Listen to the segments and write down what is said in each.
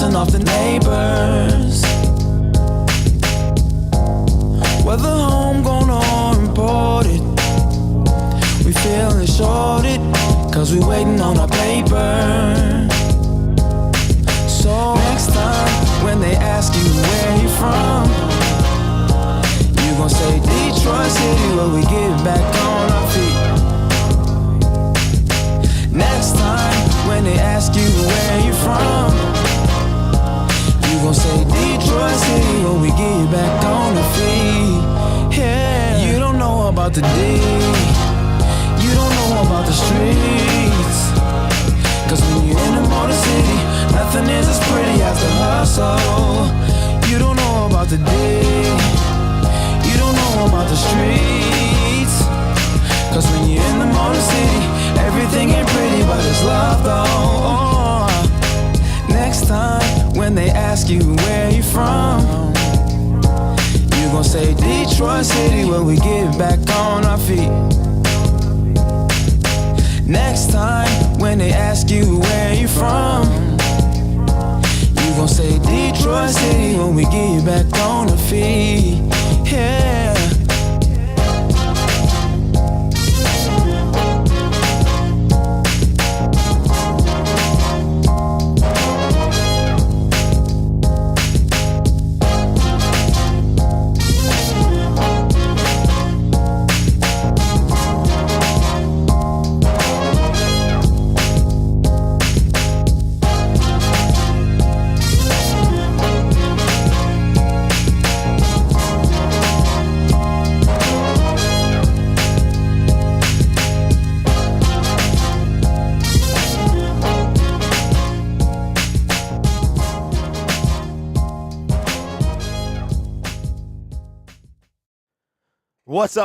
bouncing off the neighbors. Whether homegrown or imported, we feeling shorted, cause we waiting on our paper. So next time when they ask you where you from, you gon' say Detroit City, where we get back on our feet. Next time when they ask you where you from, you gon' say Detroit City, where we get back on our feet. Yeah, you don't know about the D, you don't know about the streets, cause when you're in the Motor City, nothing is as pretty as the hustle. You don't know about the D, you don't know about the streets, cause when you're in the Motor City, everything ain't pretty but it's love though. Next time when they ask you where you from, you gon' say Detroit City, where we get back on our feet. Next time when they ask you where you from, you gon' say Detroit City, when we get back on our feet. Yeah. What's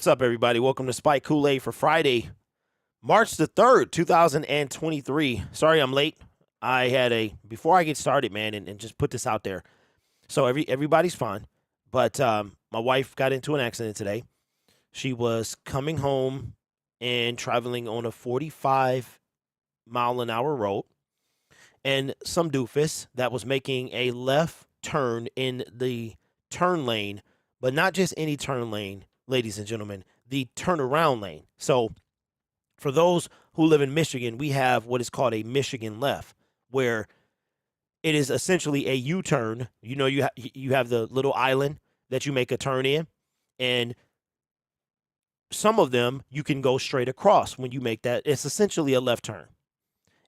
up, everybody? Welcome to Spike Kool-Aid for Friday, March the 3rd, 2023. Sorry I'm late. Before I get started, man, and just put this out there. So everybody's fine, but my wife got into an accident today. She was coming home and traveling on a 45-mile-an-hour road, and some doofus that was making a left turn in the turn lane, but not just any turn lane, ladies and gentlemen, the turnaround lane. So for those who live in Michigan, we have what is called a Michigan left, where it is essentially a U-turn. You know, you have the little island that you make a turn in, and some of them you can go straight across when you make that. It's essentially a left turn.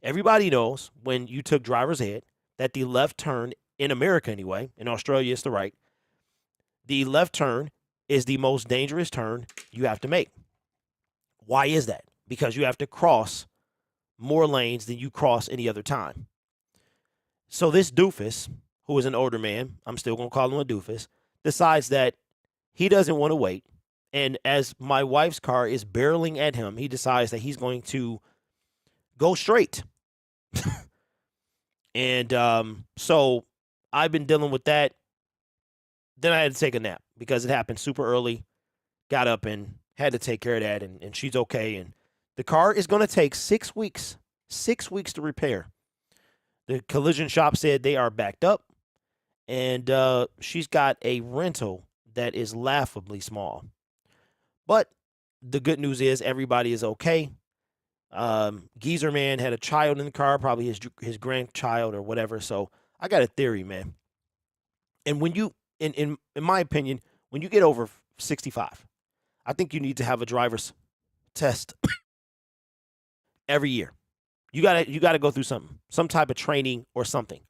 Everybody knows when you took driver's ed that the left turn, in America anyway, in Australia it's the right, the left turn is the most dangerous turn you have to make. Why is that? Because you have to cross more lanes than you cross any other time. So this doofus, who is an older man, I'm still going to call him a doofus, decides that he doesn't want to wait. And as my wife's car is barreling at him, he decides that he's going to go straight. And so I've been dealing with that. Then I had to take a nap because it happened super early. Got up and had to take care of that, and she's okay. And the car is going to take 6 weeks, 6 weeks to repair. The collision shop said they are backed up, and she's got a rental that is laughably small. But the good news is everybody is okay. Geezer man had a child in the car, probably his grandchild or whatever. So I got a theory, man. And when you in my opinion, when you get over 65, I think you need to have a driver's test every year. You gotta go through some type of training or something.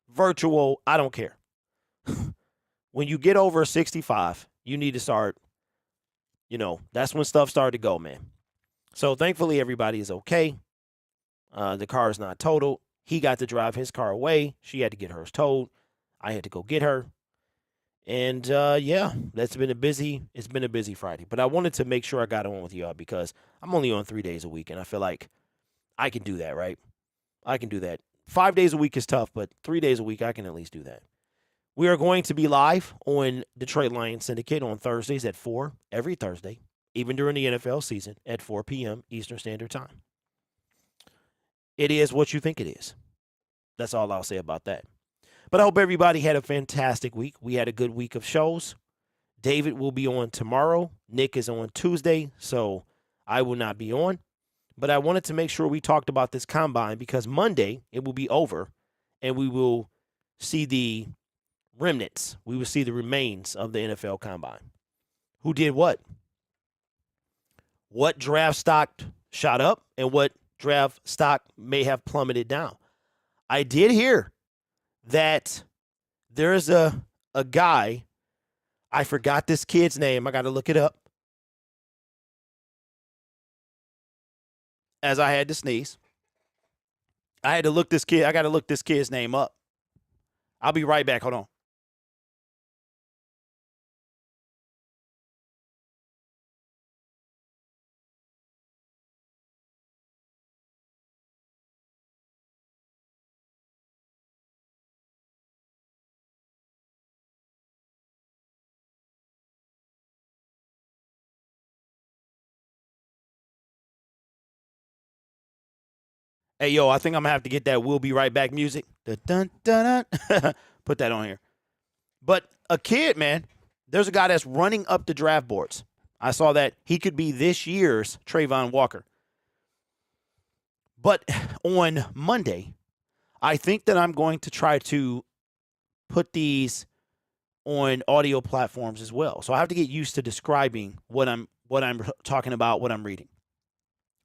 Virtual, I don't care. When you get over 65, you need to start, that's when stuff started to go, man. So thankfully everybody is okay. The car is not totaled. He got to drive his car away. She had to get hers towed. I had to go get her. And it's been a busy Friday. But I wanted to make sure I got on with y'all because I'm only on 3 days a week, and I feel like I can do that, right? I can do that. 5 days a week is tough, but 3 days a week I can at least do that. We are going to be live on Detroit Lions Syndicate on Thursdays at 4 every Thursday, even during the NFL season at 4 p.m. Eastern Standard Time. It is what you think it is. That's all I'll say about that. But I hope everybody had a fantastic week. We had a good week of shows. David will be on tomorrow. Nick is on Tuesday, so I will not be on. But I wanted to make sure we talked about this combine because Monday it will be over and we will see the remnants. We will see the remains of the NFL combine. Who did what? What draft stock shot up and what draft stock may have plummeted down. I did hear that there's a guy, I forgot this kid's name. I got to look it up. As I had to sneeze. I got to look this kid's name up. I'll be right back. Hold on. Hey, yo, I think I'm going to have to get that "We'll Be Right Back" music. Dun, dun, dun. Put that on here. But a kid, man, there's a guy that's running up the draft boards. I saw that he could be this year's Trayvon Walker. But on Monday, I think that I'm going to try to put these on audio platforms as well. So I have to get used to describing what I'm talking about, what I'm reading.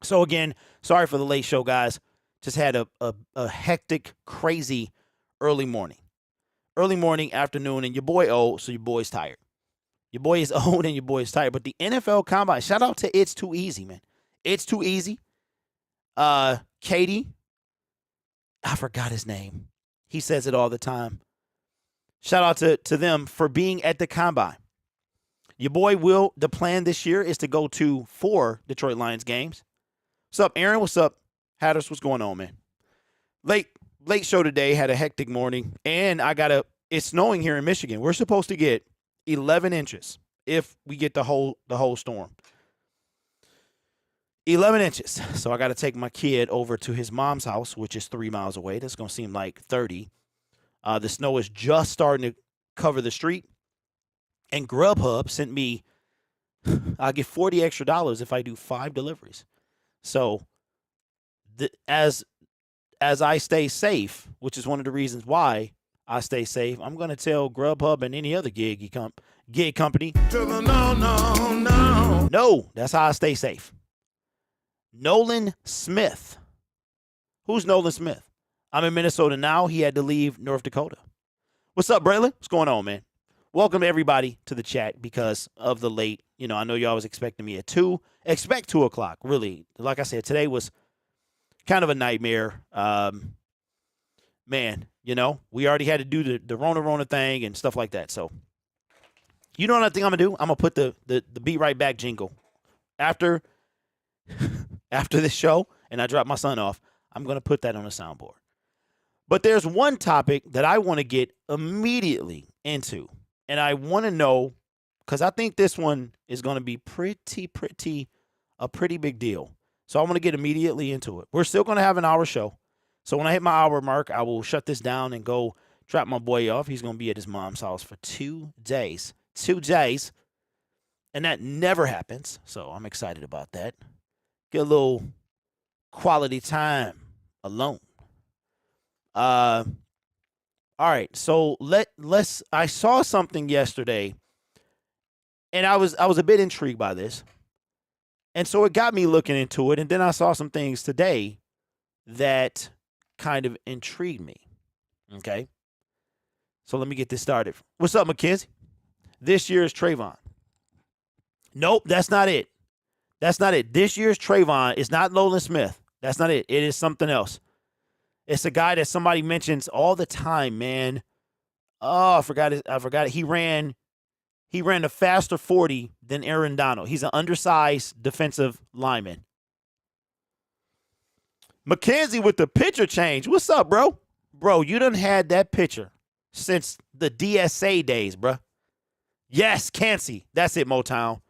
So again, sorry for the late show, guys. Just had a hectic, crazy early morning. Early morning, afternoon, and your boy old, so your boy's tired. Your boy is old and your boy is tired. But the NFL Combine, shout out to It's Too Easy, man. It's Too Easy. Katie, I forgot his name. He says it all the time. Shout out to them for being at the Combine. Your boy Will, the plan this year is to go to 4 Detroit Lions games. What's up, Aaron? What's up? Hatters, what's going on, man? Late show today, had a hectic morning, and it's snowing here in Michigan. We're supposed to get 11 inches if we get the whole storm. 11 inches. So I got to take my kid over to his mom's house, which is 3 miles away. That's going to seem like 30. The snow is just starting to cover the street. And Grubhub sent me, I'll get $40 extra if I do 5 deliveries. So as I stay safe, which is one of the reasons why I stay safe, I'm going to tell Grubhub and any other gig company. No, that's how I stay safe. Nolan Smith. Who's Nolan Smith? I'm in Minnesota now. He had to leave North Dakota. What's up, Braylon? What's going on, man? Welcome everybody to the chat because of the late. I know y'all was expecting me at 2. Expect 2 o'clock, really. Like I said, today was kind of a nightmare. Man, we already had to do the Rona thing and stuff like that. So, you know what I think I'm going to do? I'm going to put the Be Right Back jingle. After this show, and I drop my son off, I'm going to put that on the soundboard. But there's one topic that I want to get immediately into. And I want to know, because I think this one is going to be a pretty big deal. So I want to get immediately into it. We're still going to have an hour show. So when I hit my hour mark, I will shut this down and go drop my boy off. He's going to be at his mom's house for 2 days. 2 days. And that never happens. So I'm excited about that. Get a little quality time alone. All right, so let's. I saw something yesterday, and I was a bit intrigued by this, and so it got me looking into it. And then I saw some things today that kind of intrigued me. Okay, so let me get this started. What's up, Mackenzie? This year's Trayvon. Nope, that's not it. That's not it. This year's Trayvon is not Nolan Smith. That's not it. It is something else. It's a guy that somebody mentions all the time, man. Oh, I forgot it. He ran a faster 40 than Aaron Donald. He's an undersized defensive lineman. Mackenzie with the picture change. What's up, bro? Bro, you done had that picture since the DSA days, bro. Yes, Cansey. That's it, Motown.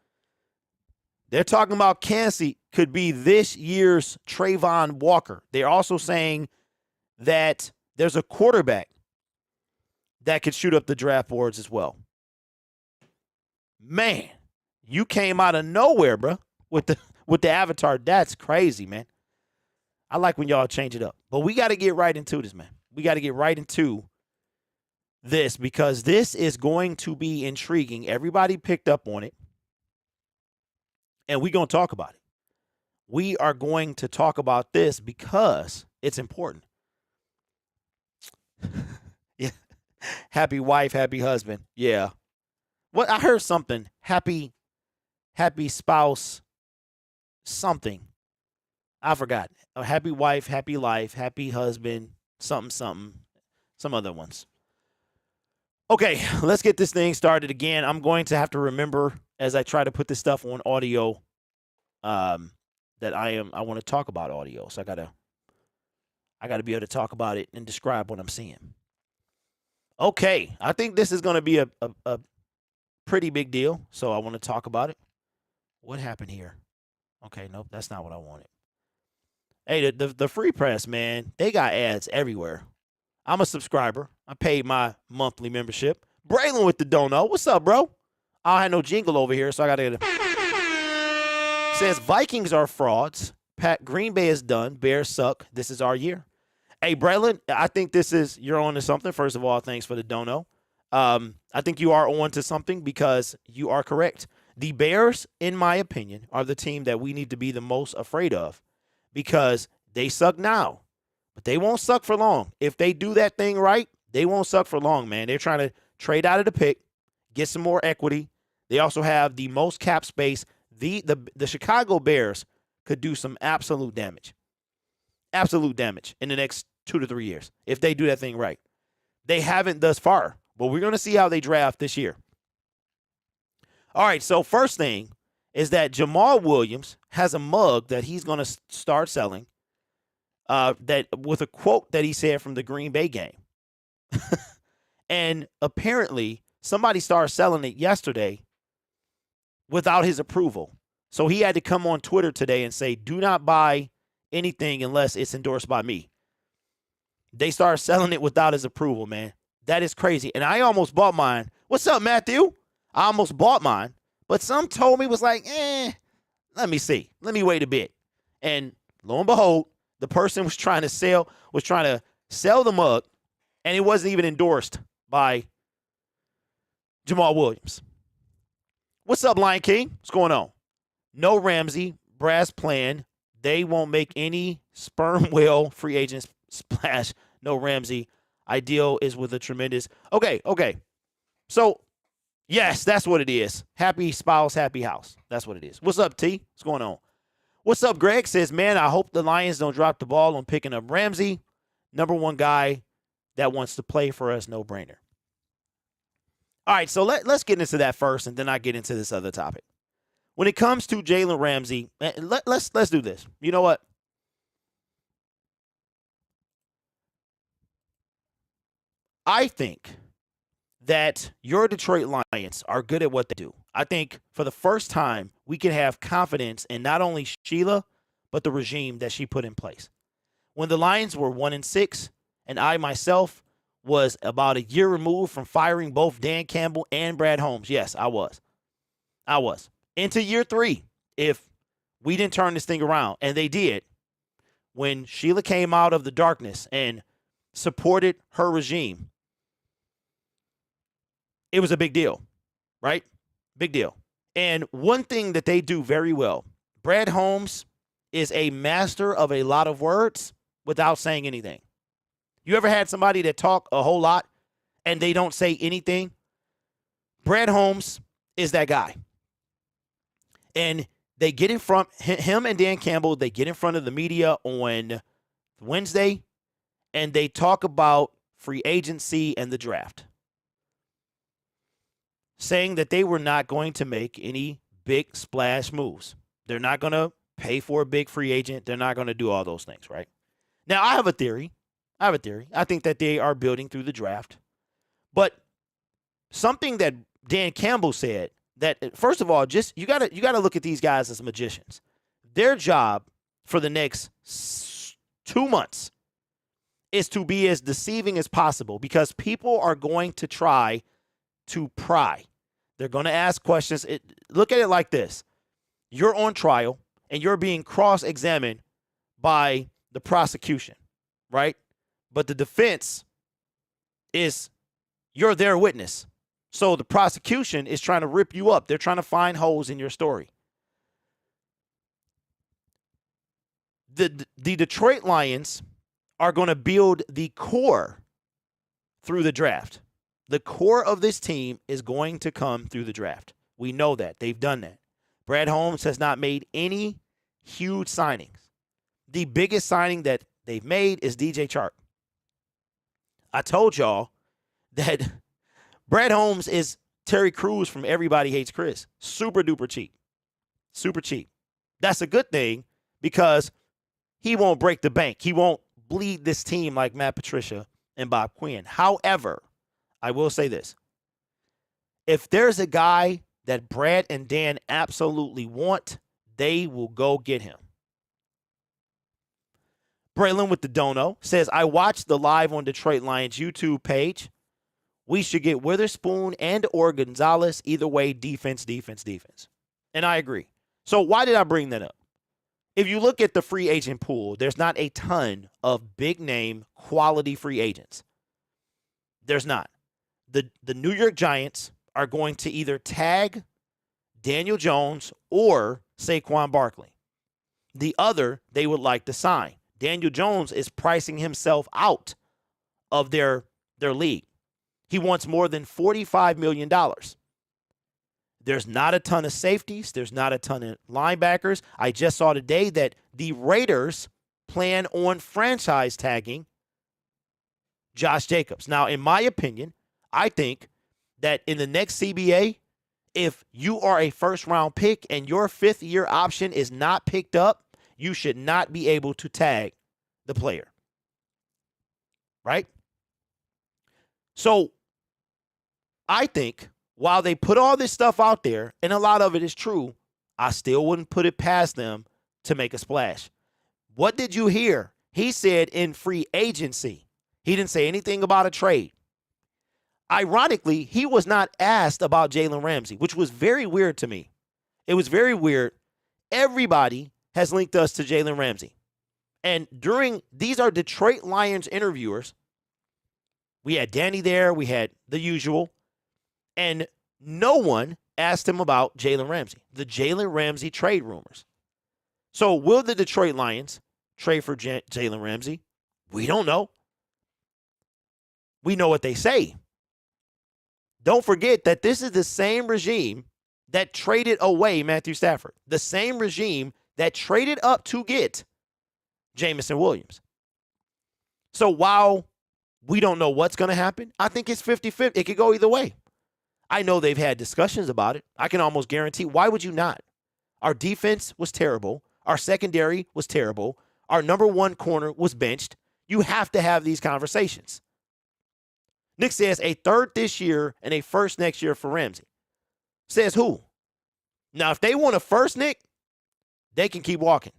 They're talking about Cansey could be this year's Trayvon Walker. They're also saying that there's a quarterback that could shoot up the draft boards as well. Man, you came out of nowhere, bro, with the avatar. That's crazy, man. I like when y'all change it up. But we got to get right into this, man. We got to get right into this because this is going to be intriguing. Everybody picked up on it, and we're going to talk about it. We are going to talk about this because it's important. Yeah. Happy wife, happy husband. Yeah. What I heard something. Happy spouse, something. I forgot. A happy wife, happy life, happy husband, something, some other ones. Okay, let's get this thing started again. I'm going to have to remember as I try to put this stuff on audio that I want to talk about audio. So I gotta be able to talk about it and describe what I'm seeing. Okay, I think this is going to be a pretty big deal, so I want to talk about it. What happened here? Okay, nope, that's not what I wanted. Hey, the free press, man, they got ads everywhere. I'm a subscriber. I paid my monthly membership. Braylon with the dono. What's up, bro? I don't have no jingle over here, so I got to get it. Says Vikings are frauds. Green Bay is done. Bears suck. This is our year. Hey, Braylon, I think you're on to something. First of all, thanks for the dono. I think you are on to something because you are correct. The Bears, in my opinion, are the team that we need to be the most afraid of because they suck now, but they won't suck for long. If they do that thing right, they won't suck for long, man. They're trying to trade out of the pick, get some more equity. They also have the most cap space. The Chicago Bears could do some absolute damage in the next 2 to 3 years if they do that thing right. They haven't thus far, but we're going to see how they draft this year. All right, so first thing is that Jamal Williams has a mug that he's going to start selling that with a quote that he said from the Green Bay game. And apparently somebody started selling it yesterday without his approval. So he had to come on Twitter today and say, do not buy anything unless it's endorsed by me. They started selling it without his approval, man. That is crazy. And I almost bought mine. What's up, Matthew? I almost bought mine. But some told me was like, let me see. Let me wait a bit. And lo and behold, the person was trying to sell the mug, and it wasn't even endorsed by Jamal Williams. What's up, Lion King? What's going on? No Ramsey, brass plan. They won't make any sperm whale free agents splash. No Ramsey. Ideal is with a tremendous. Okay. So, yes, that's what it is. Happy spouse, happy house. That's what it is. What's up, T? What's going on? What's up, Greg? Says, man, I hope the Lions don't drop the ball on picking up Ramsey. Number one guy that wants to play for us, no brainer. All right, so let's get into that first, and then I get into this other topic. When it comes to Jalen Ramsey, let's do this. You know what? I think that your Detroit Lions are good at what they do. I think for the first time, we can have confidence in not only Sheila, but the regime that she put in place. When the Lions were 1-6, and I myself was about a year removed from firing both Dan Campbell and Brad Holmes. Yes, I was. Into year 3, if we didn't turn this thing around, and they did, when Sheila came out of the darkness and supported her regime, it was a big deal, right? Big deal. And one thing that they do very well, Brad Holmes is a master of a lot of words without saying anything. You ever had somebody that talk a whole lot and they don't say anything? Brad Holmes is that guy. And they get in front, him and Dan Campbell, they get in front of the media on Wednesday, and they talk about free agency and the draft, saying that they were not going to make any big splash moves. They're not going to pay for a big free agent. They're not going to do all those things, right? Now, I have a theory. I think that they are building through the draft. But something that Dan Campbell said, that first of all, just you gotta look at these guys as magicians. Their job for the next 2 months is to be as deceiving as possible because people are going to try to pry. They're going to ask questions. Look at it like this. You're on trial and you're being cross-examined by the prosecution, right? But the defense is you're their witness. So the prosecution is trying to rip you up. They're trying to find holes in your story. The Detroit Lions are going to build the core through the draft. The core of this team is going to come through the draft. We know that. They've done that. Brad Holmes has not made any huge signings. The biggest signing that they've made is DJ Chark. I told y'all that Brad Holmes is Terry Crews from Everybody Hates Chris. Super duper cheap. Super cheap. That's a good thing because he won't break the bank. He won't bleed this team like Matt Patricia and Bob Quinn. However, I will say this. If there's a guy that Brad and Dan absolutely want, they will go get him. Braylon with the dono says, I watched the Live on Detroit Lions YouTube page. We should get Witherspoon and or Gonzalez. Either way, defense, defense, defense. And I agree. So why did I bring that up? If you look at the free agent pool, there's not a ton of big-name quality free agents. There's not. The New York Giants are going to either tag Daniel Jones or Saquon Barkley. The other they would like to sign. Daniel Jones is pricing himself out of their league. He wants more than $45 million. There's not a ton of safeties. There's not a ton of linebackers. I just saw today that the Raiders plan on franchise tagging Josh Jacobs. Now, in my opinion, I think that in the next CBA, if you are a first-round pick and your fifth-year option is not picked up, you should not be able to tag the player. Right? So, I think while they put all this stuff out there, and a lot of it is true, I still wouldn't put it past them to make a splash. What did you hear? He said in free agency. He didn't say anything about a trade. Ironically, he was not asked about Jalen Ramsey, which was very weird to me. It was very weird. Everybody has linked us to Jalen Ramsey. And these are Detroit Lions interviewers. We had Danny there. We had the usual. And no one asked him about Jalen Ramsey, the Jalen Ramsey trade rumors. So will the Detroit Lions trade for Jalen Ramsey? We don't know. We know what they say. Don't forget that this is the same regime that traded away Matthew Stafford, the same regime that traded up to get Jamison Williams. So while we don't know what's going to happen, I think it's 50-50. It could go either way. I know they've had discussions about it. I can almost guarantee. Why would you not? Our defense was terrible. Our secondary was terrible. Our number one corner was benched. You have to have these conversations. Nick says a third this year and a first next year for Ramsey. Says who? Now, if they want a first, Nick, they can keep walking.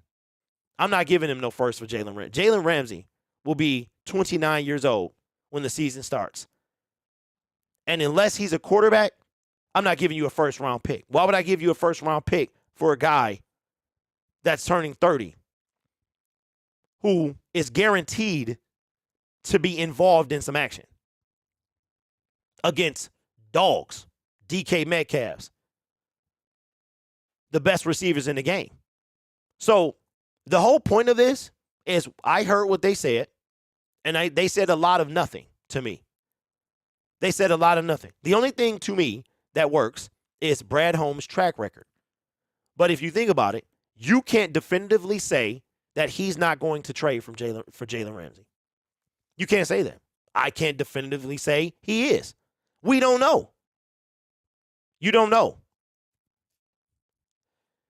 I'm not giving him no first for Jalen Ramsey. Jalen Ramsey will be 29 years old when the season starts. And unless he's a quarterback, I'm not giving you a first-round pick. Why would I give you a first-round pick for a guy that's turning 30 who is guaranteed to be involved in some action against dogs, DK Metcalfs, the best receivers in the game? So the whole point of this is I heard what they said, and they said a lot of nothing to me. They said a lot of nothing. The only thing to me that works is Brad Holmes' track record. But if you think about it, you can't definitively say that he's not going to trade for Jalen Ramsey. You can't say that. I can't definitively say he is. We don't know. You don't know.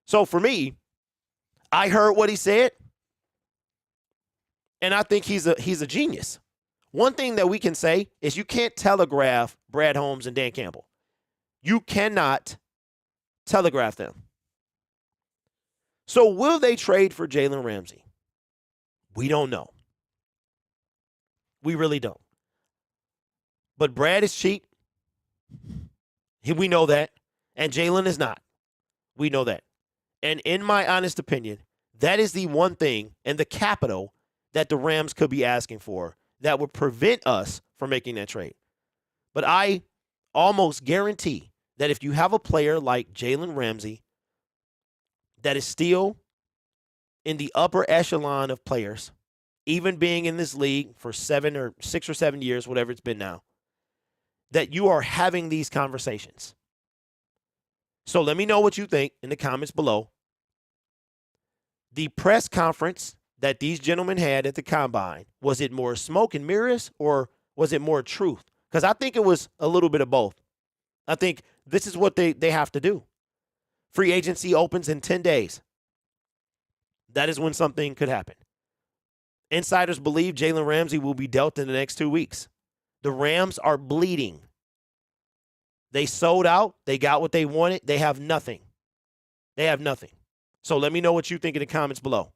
So for me, I heard what he said, and I think he's a genius. One thing that we can say is you can't telegraph Brad Holmes and Dan Campbell. You cannot telegraph them. So will they trade for Jalen Ramsey? We don't know. We really don't. But Brad is cheap. We know that. And Jalen is not. We know that. And in my honest opinion, that is the one thing and the capital that the Rams could be asking for that would prevent us from making that trade. But I almost guarantee that if you have a player like Jalen Ramsey that is still in the upper echelon of players, even being in this league for 6 or 7 years, whatever it's been now, that you are having these conversations. So let me know what you think in the comments below. The press conference that these gentlemen had at the Combine, was it more smoke and mirrors or was it more truth? Because I think it was a little bit of both. I think this is what they have to do. Free agency opens in 10 days. That is when something could happen. Insiders believe Jalen Ramsey will be dealt in the next 2 weeks. The Rams are bleeding. They sold out. They got what they wanted. They have nothing. They have nothing. So let me know what you think in the comments below.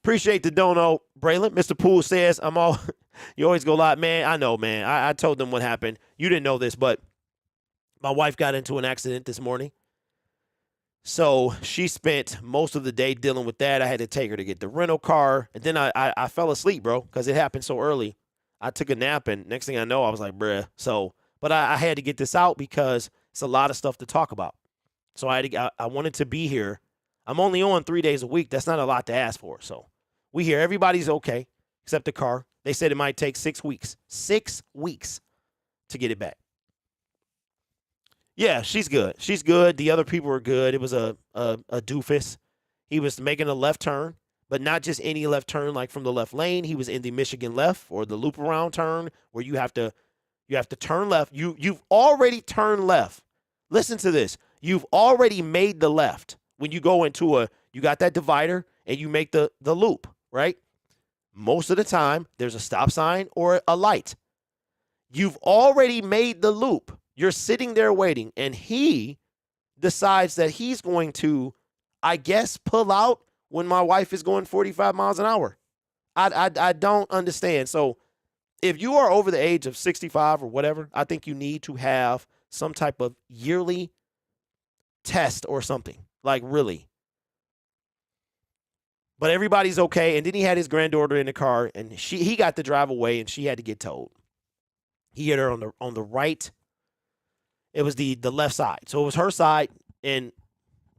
Appreciate the dono, Braylon. Mr. Poole says, you always go live. Man, I know, man. I told them what happened. You didn't know this, but my wife got into an accident this morning. So she spent most of the day dealing with that. I had to take her to get the rental car. And then I fell asleep, bro, because it happened so early. I took a nap, and next thing I know, I was like, bruh. So, but I had to get this out because it's a lot of stuff to talk about. So I wanted to be here. I'm only on 3 days a week. That's not a lot to ask for. So we hear everybody's okay except the car. They said it might take 6 weeks. 6 weeks to get it back. Yeah, she's good. She's good. The other people were good. It was a doofus. He was making a left turn, but not just any left turn like from the left lane. He was in the Michigan left, or the loop around turn, where you have to turn left. You've already turned left. Listen to this. You've already made the left when you go into you got that divider and you make the loop, right? Most of the time, there's a stop sign or a light. You've already made the loop. You're sitting there waiting, and he decides that he's going to, I guess, pull out when my wife is going 45 miles an hour. I don't understand. So if you are over the age of 65 or whatever, I think you need to have some type of yearly test or something, like really. But everybody's okay. And then he had his granddaughter in the car, and he got to drive away, and she had to get towed. He hit her on the right. It was the left side. So it was her side, and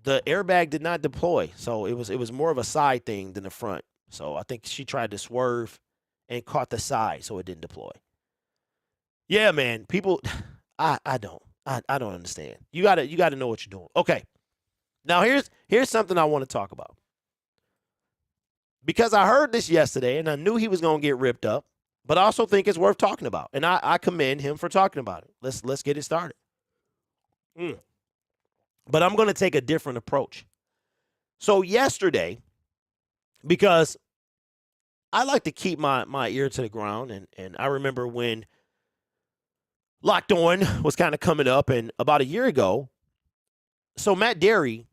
the airbag did not deploy. So it was more of a side thing than the front. So I think she tried to swerve and caught the side, so it didn't deploy. Yeah, man. People, I don't understand. You gotta know what you're doing. Okay. Now here's something I want to talk about. Because I heard this yesterday, and I knew he was gonna get ripped up, but I also think it's worth talking about. And I commend him for talking about it. Let's get it started. But I'm going to take a different approach. So yesterday, because I like to keep my ear to the ground, and I remember when Locked On was kind of coming up, and about a year ago, so Matt Derry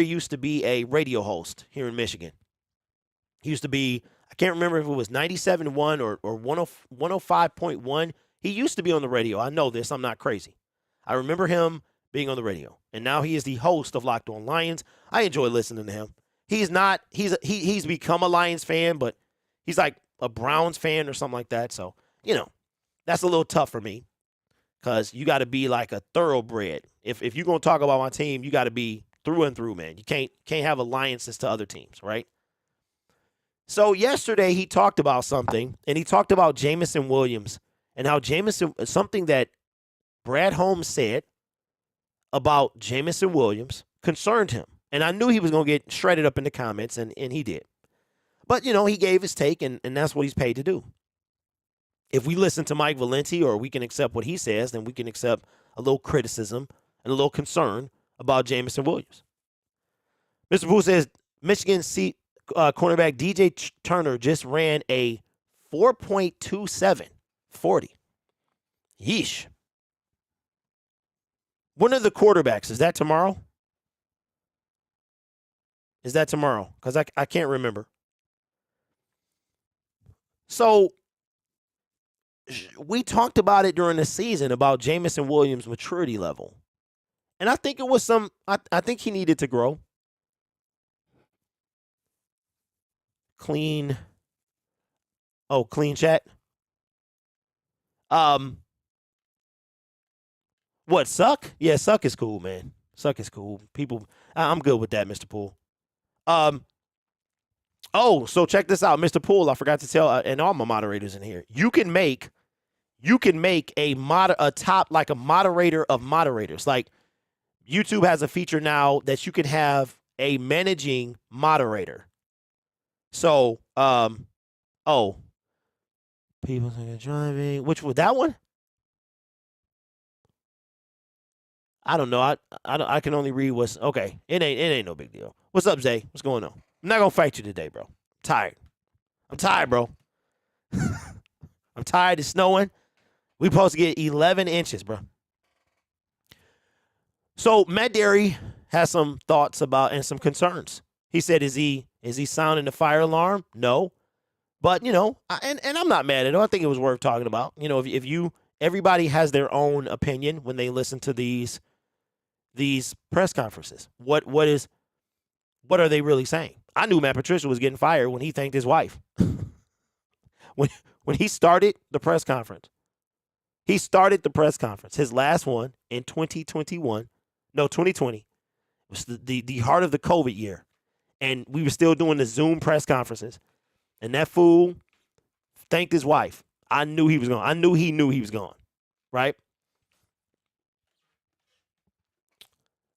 used to be a radio host here in Michigan. He used to be, I can't remember if it was 97.1 or 105.1. He used to be on the radio. I know this. I'm not crazy. I remember him being on the radio, and now he is the host of Locked On Lions. I enjoy listening to him. He's become a Lions fan, but he's like a Browns fan or something like that. So, that's a little tough for me because you got to be like a thoroughbred. If you're going to talk about my team, you got to be through and through, man. You can't have alliances to other teams, right? So yesterday he talked about something, and he talked about Jameson Williams and how something that Brad Holmes said about Jameson Williams concerned him. And I knew he was going to get shredded up in the comments, and he did. But, he gave his take, and that's what he's paid to do. If we listen to Mike Valenti, or we can accept what he says, then we can accept a little criticism and a little concern about Jameson Williams. Mr. Boo says, Michigan cornerback DJ Turner just ran a 4.27 40. Yeesh. When are the quarterbacks? Is that tomorrow? Because I can't remember. So we talked about it during the season about Jamison Williams' maturity level. And I think it was I think he needed to grow. Clean. Oh, clean chat. Um, what, suck? Yeah, suck is cool, man. Suck is cool. People, I'm good with that, Mr. Poole. Um, oh, so check this out, Mr. Poole. I forgot to tell, and all my moderators in here, you can make a top, like a moderator of moderators. Like YouTube has a feature now that you can have a managing moderator. So, oh, people think of driving. Which was that one? I don't know. I can only read what's okay. It ain't no big deal. What's up, Zay? What's going on? I'm not gonna fight you today, bro. I'm tired, bro. I'm tired. It's snowing. We supposed to get 11 inches, bro. So Matt Derry has some thoughts about and some concerns. He said, "Is he sounding the fire alarm?" No, but and I'm not mad at him. I think it was worth talking about. If you everybody has their own opinion when they listen to these press conferences. What are they really saying? I knew Matt Patricia was getting fired when he thanked his wife. when he started the press conference. He started the press conference. His last one in 2020. It was the heart of the COVID year. And we were still doing the Zoom press conferences. And that fool thanked his wife. I knew he was gone. I knew he was gone. Right?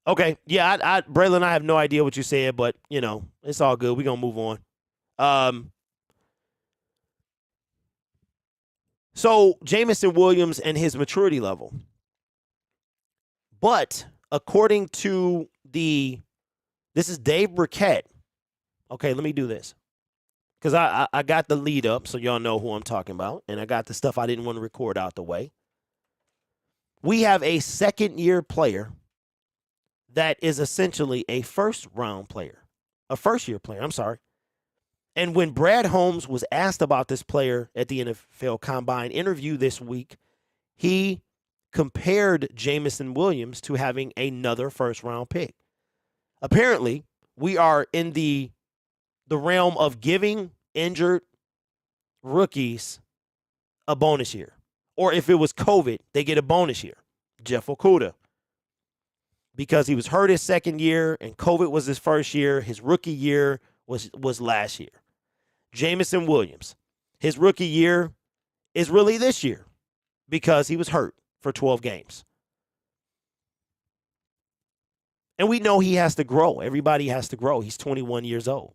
Okay. Yeah, Braylon, I have no idea what you said, but, it's all good. We're going to move on. So, Jamison Williams and his maturity level. But, according to this is Dave Burkett. Okay, let me do this. Because I got the lead up, so y'all know who I'm talking about. And I got the stuff I didn't want to record out the way. We have a second-year player that is essentially a first-year player, I'm sorry. And when Brad Holmes was asked about this player at the NFL Combine interview this week, he compared Jamison Williams to having another first-round pick. Apparently, we are in the realm of giving injured rookies a bonus year. Or if it was COVID, they get a bonus year. Jeff Okudah. Because he was hurt his second year and COVID was his first year. His rookie year was last year. Jamison Williams, his rookie year is really this year because he was hurt for 12 games. And we know he has to grow. Everybody has to grow. He's 21 years old.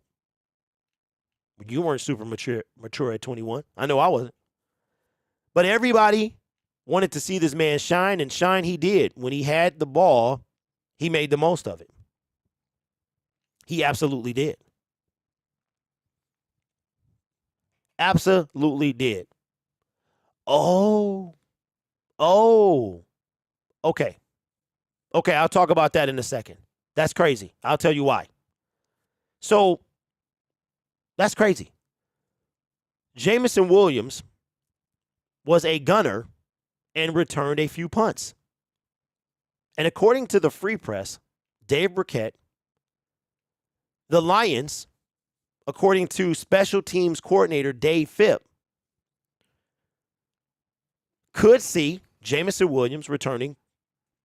You weren't super mature at 21. I know I wasn't. But everybody wanted to see this man shine, and shine he did. When he had the ball, he made the most of it. He absolutely did. Absolutely did. Oh. Okay. Okay, I'll talk about that in a second. That's crazy. I'll tell you why. So, that's crazy. Jamison Williams was a gunner and returned a few punts. And according to the Free Press, Dave Burkett, the Lions, according to special teams coordinator Dave Phipp, could see Jamison Williams returning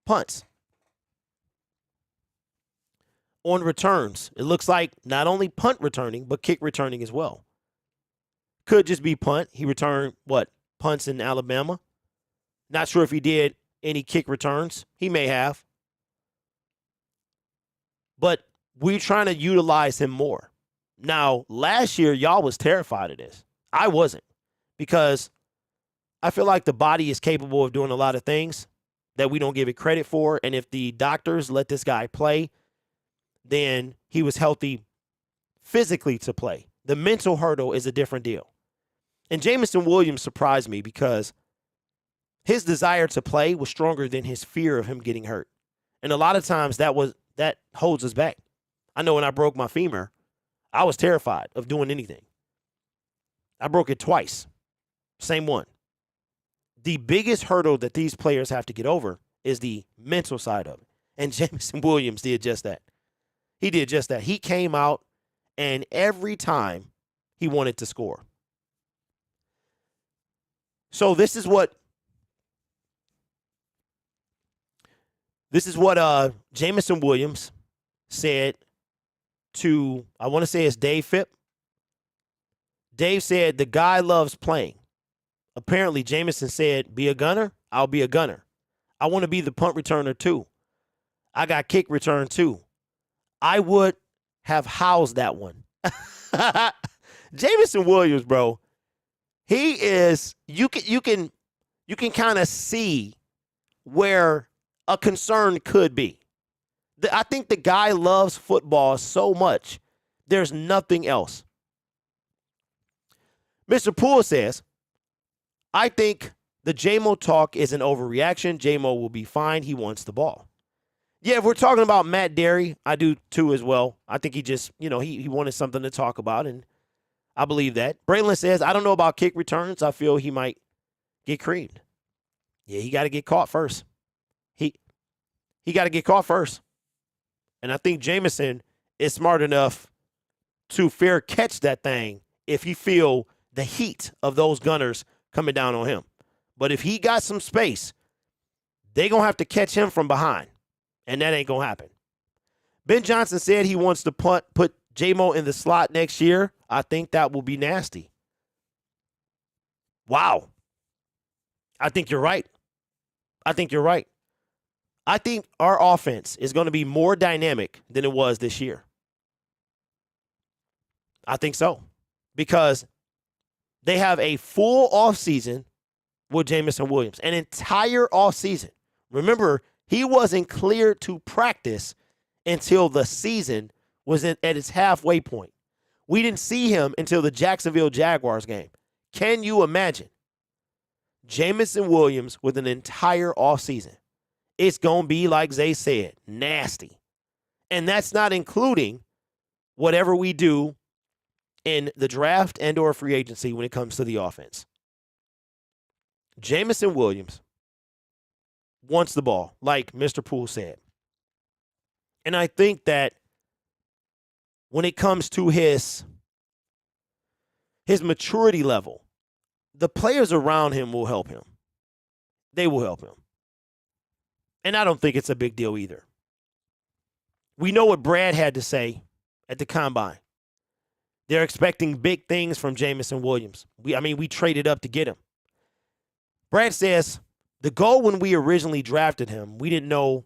punts. On returns, it looks like not only punt returning, but kick returning as well. Could just be punt. He returned, punts in Alabama. Not sure if he did any kick returns. He may have. But we're trying to utilize him more. Now, last year, y'all was terrified of this. I wasn't. Because I feel like the body is capable of doing a lot of things that we don't give it credit for. And if the doctors let this guy play, then he was healthy physically to play. The mental hurdle is a different deal. And Jamison Williams surprised me because his desire to play was stronger than his fear of him getting hurt. And a lot of times that holds us back. I know when I broke my femur, I was terrified of doing anything. I broke it twice. Same one. The biggest hurdle that these players have to get over is the mental side of it. And Jameson Williams did just that. He did just that. He came out, and every time he wanted to score. So this is what Jameson Williams said to, I want to say it's Dave Phipp. Dave said, the guy loves playing. Apparently, Jameson said, be a gunner? I'll be a gunner. I want to be the punt returner too. I got kick return too. I would have housed that one. Jameson Williams, bro, he is, you can kind of see where a concern could be. I think the guy loves football so much, there's nothing else. Mr. Poole says, I think the J-Mo talk is an overreaction. J-Mo will be fine. He wants the ball. Yeah, if we're talking about Matt Derry, I do too as well. I think he just, he wanted something to talk about, and I believe that. Braylon says, I don't know about kick returns. I feel he might get creamed. Yeah, he got to get caught first. He got to get caught first. And I think Jameson is smart enough to fair catch that thing if he feel the heat of those gunners coming down on him. But if he got some space, they going to have to catch him from behind. And that ain't going to happen. Ben Johnson said he wants to put J-Mo in the slot next year. I think that will be nasty. Wow. I think you're right. I think our offense is going to be more dynamic than it was this year. I think so. Because they have a full offseason with Jameson Williams, an entire offseason. Remember, he wasn't cleared to practice until the season was at its halfway point. We didn't see him until the Jacksonville Jaguars game. Can you imagine? Jameson Williams with an entire offseason. It's going to be, like Zay said, nasty. And that's not including whatever we do in the draft and or free agency when it comes to the offense. Jameson Williams wants the ball, like Mr. Poole said. And I think that when it comes to his maturity level, the players around him will help him. They will help him. And I don't think it's a big deal either. We know what Brad had to say at the Combine. They're expecting big things from Jameson Williams. We traded up to get him. Brad says, the goal when we originally drafted him, we didn't know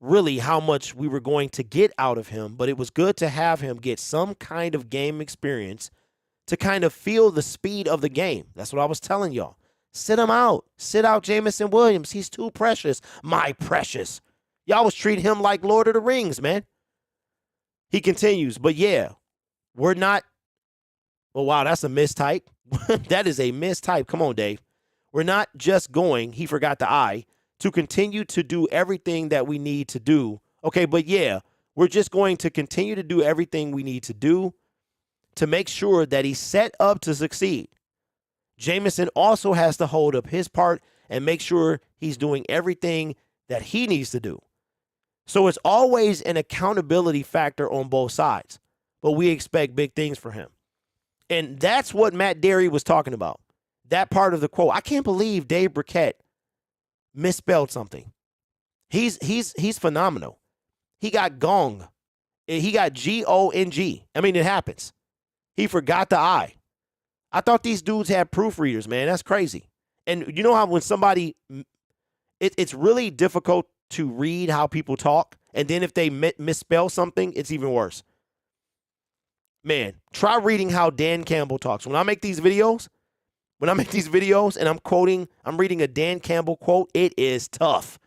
really how much we were going to get out of him, but it was good to have him get some kind of game experience to kind of feel the speed of the game. That's what I was telling y'all. Sit him out. Sit out Jameson Williams. He's too precious. My precious. Y'all was treating him like Lord of the Rings, man. He continues, but yeah, we're not. Oh, wow, that's a mistype. That is a mistype. Come on, Dave. We're not just going, he forgot the I, to continue to do everything that we need to do. Okay, but yeah, we're just going to continue to do everything we need to do to make sure that he's set up to succeed. Jameson also has to hold up his part and make sure he's doing everything that he needs to do. So it's always an accountability factor on both sides, but we expect big things for him. And that's what Matt Derry was talking about. That part of the quote. I can't believe Dave Burkett misspelled something. He's phenomenal. He got gong. He got G-O-N-G. It happens. He forgot the I. I thought these dudes had proofreaders, man. That's crazy. And you know how when somebody, it's really difficult to read how people talk. And then if they misspell something, it's even worse. Man, try reading how Dan Campbell talks. When I make these videos and I'm reading a Dan Campbell quote, it is tough.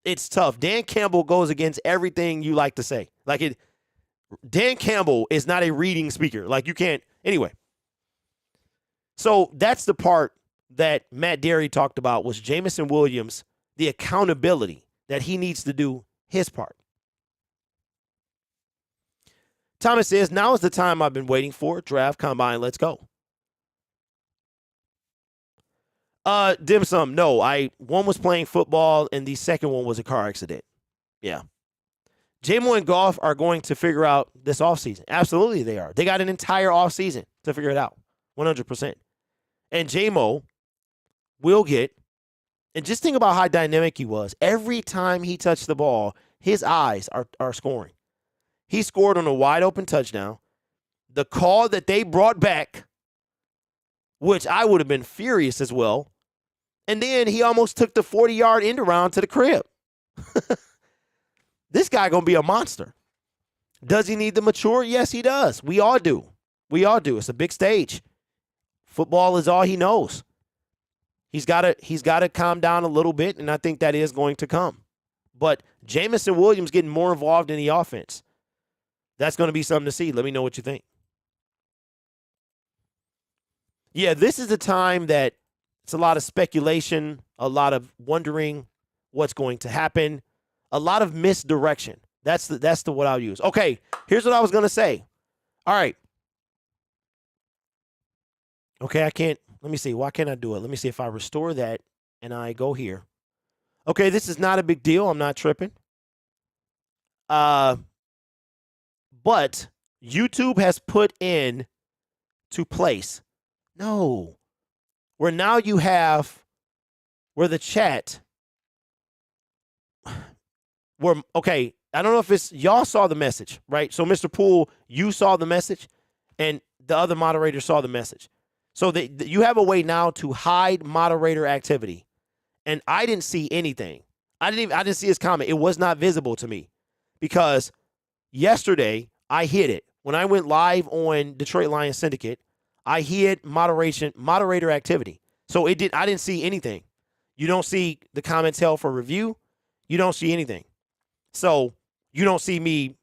It's tough. Dan Campbell goes against everything you like to say. Dan Campbell is not a reading speaker. You can't. Anyway. So that's the part that Matt Derry talked about was Jameson Williams, the accountability that he needs to do his part. Thomas says, now is the time I've been waiting for. Draft, combine, let's go. Dim sum. No, one was playing football and the second one was a car accident. Yeah. J-Mo and Goff are going to figure out this offseason. Absolutely they are. They got an entire offseason to figure it out. 100%. And J-Mo will get, and just think about how dynamic he was. Every time he touched the ball, his eyes are scoring. He scored on a wide open touchdown. The call that they brought back, which I would have been furious as well. And then he almost took the 40-yard end around to the crib. This guy going to be a monster. Does he need to mature? Yes, he does. We all do. We all do. It's a big stage. Football is all he knows. He's got to calm down a little bit, and I think that is going to come. But Jameson Williams getting more involved in the offense, that's going to be something to see. Let me know what you think. Yeah, this is a time that it's a lot of speculation, a lot of wondering what's going to happen, a lot of misdirection. That's the what I'll use. Okay, here's what I was going to say. All right. Okay, I can't. Let me see. Why can't I do it? Let me see if I restore that and I go here. Okay, this is not a big deal. I'm not tripping. But YouTube has put in to place. No. Where now you have where the chat okay, I don't know if it's y'all saw the message, right? So Mr. Poole, you saw the message and the other moderator saw the message. So you have a way now to hide moderator activity. And I didn't see anything. I didn't see his comment. It was not visible to me because yesterday I hid it. When I went live on Detroit Lions Syndicate, I hid moderator activity. So I didn't see anything. You don't see the comments held for review. You don't see anything. So you don't see me.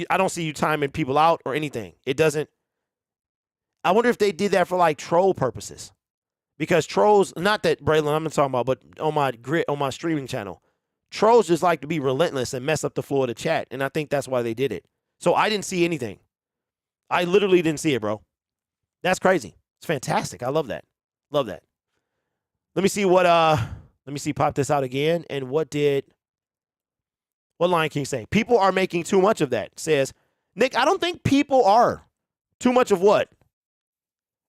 I don't see you timing people out or anything. It doesn't. I wonder if they did that for like troll purposes. Because trolls, not that Braylon I'm not talking about, but on my streaming channel, trolls just like to be relentless and mess up the floor of the chat. And I think that's why they did it. So I didn't see anything. I literally didn't see it, bro. That's crazy. It's fantastic. I love that. Love that. Let me see pop this out again. And what Lion King say? People are making too much of that. Says, Nick, I don't think people are. Too much of what?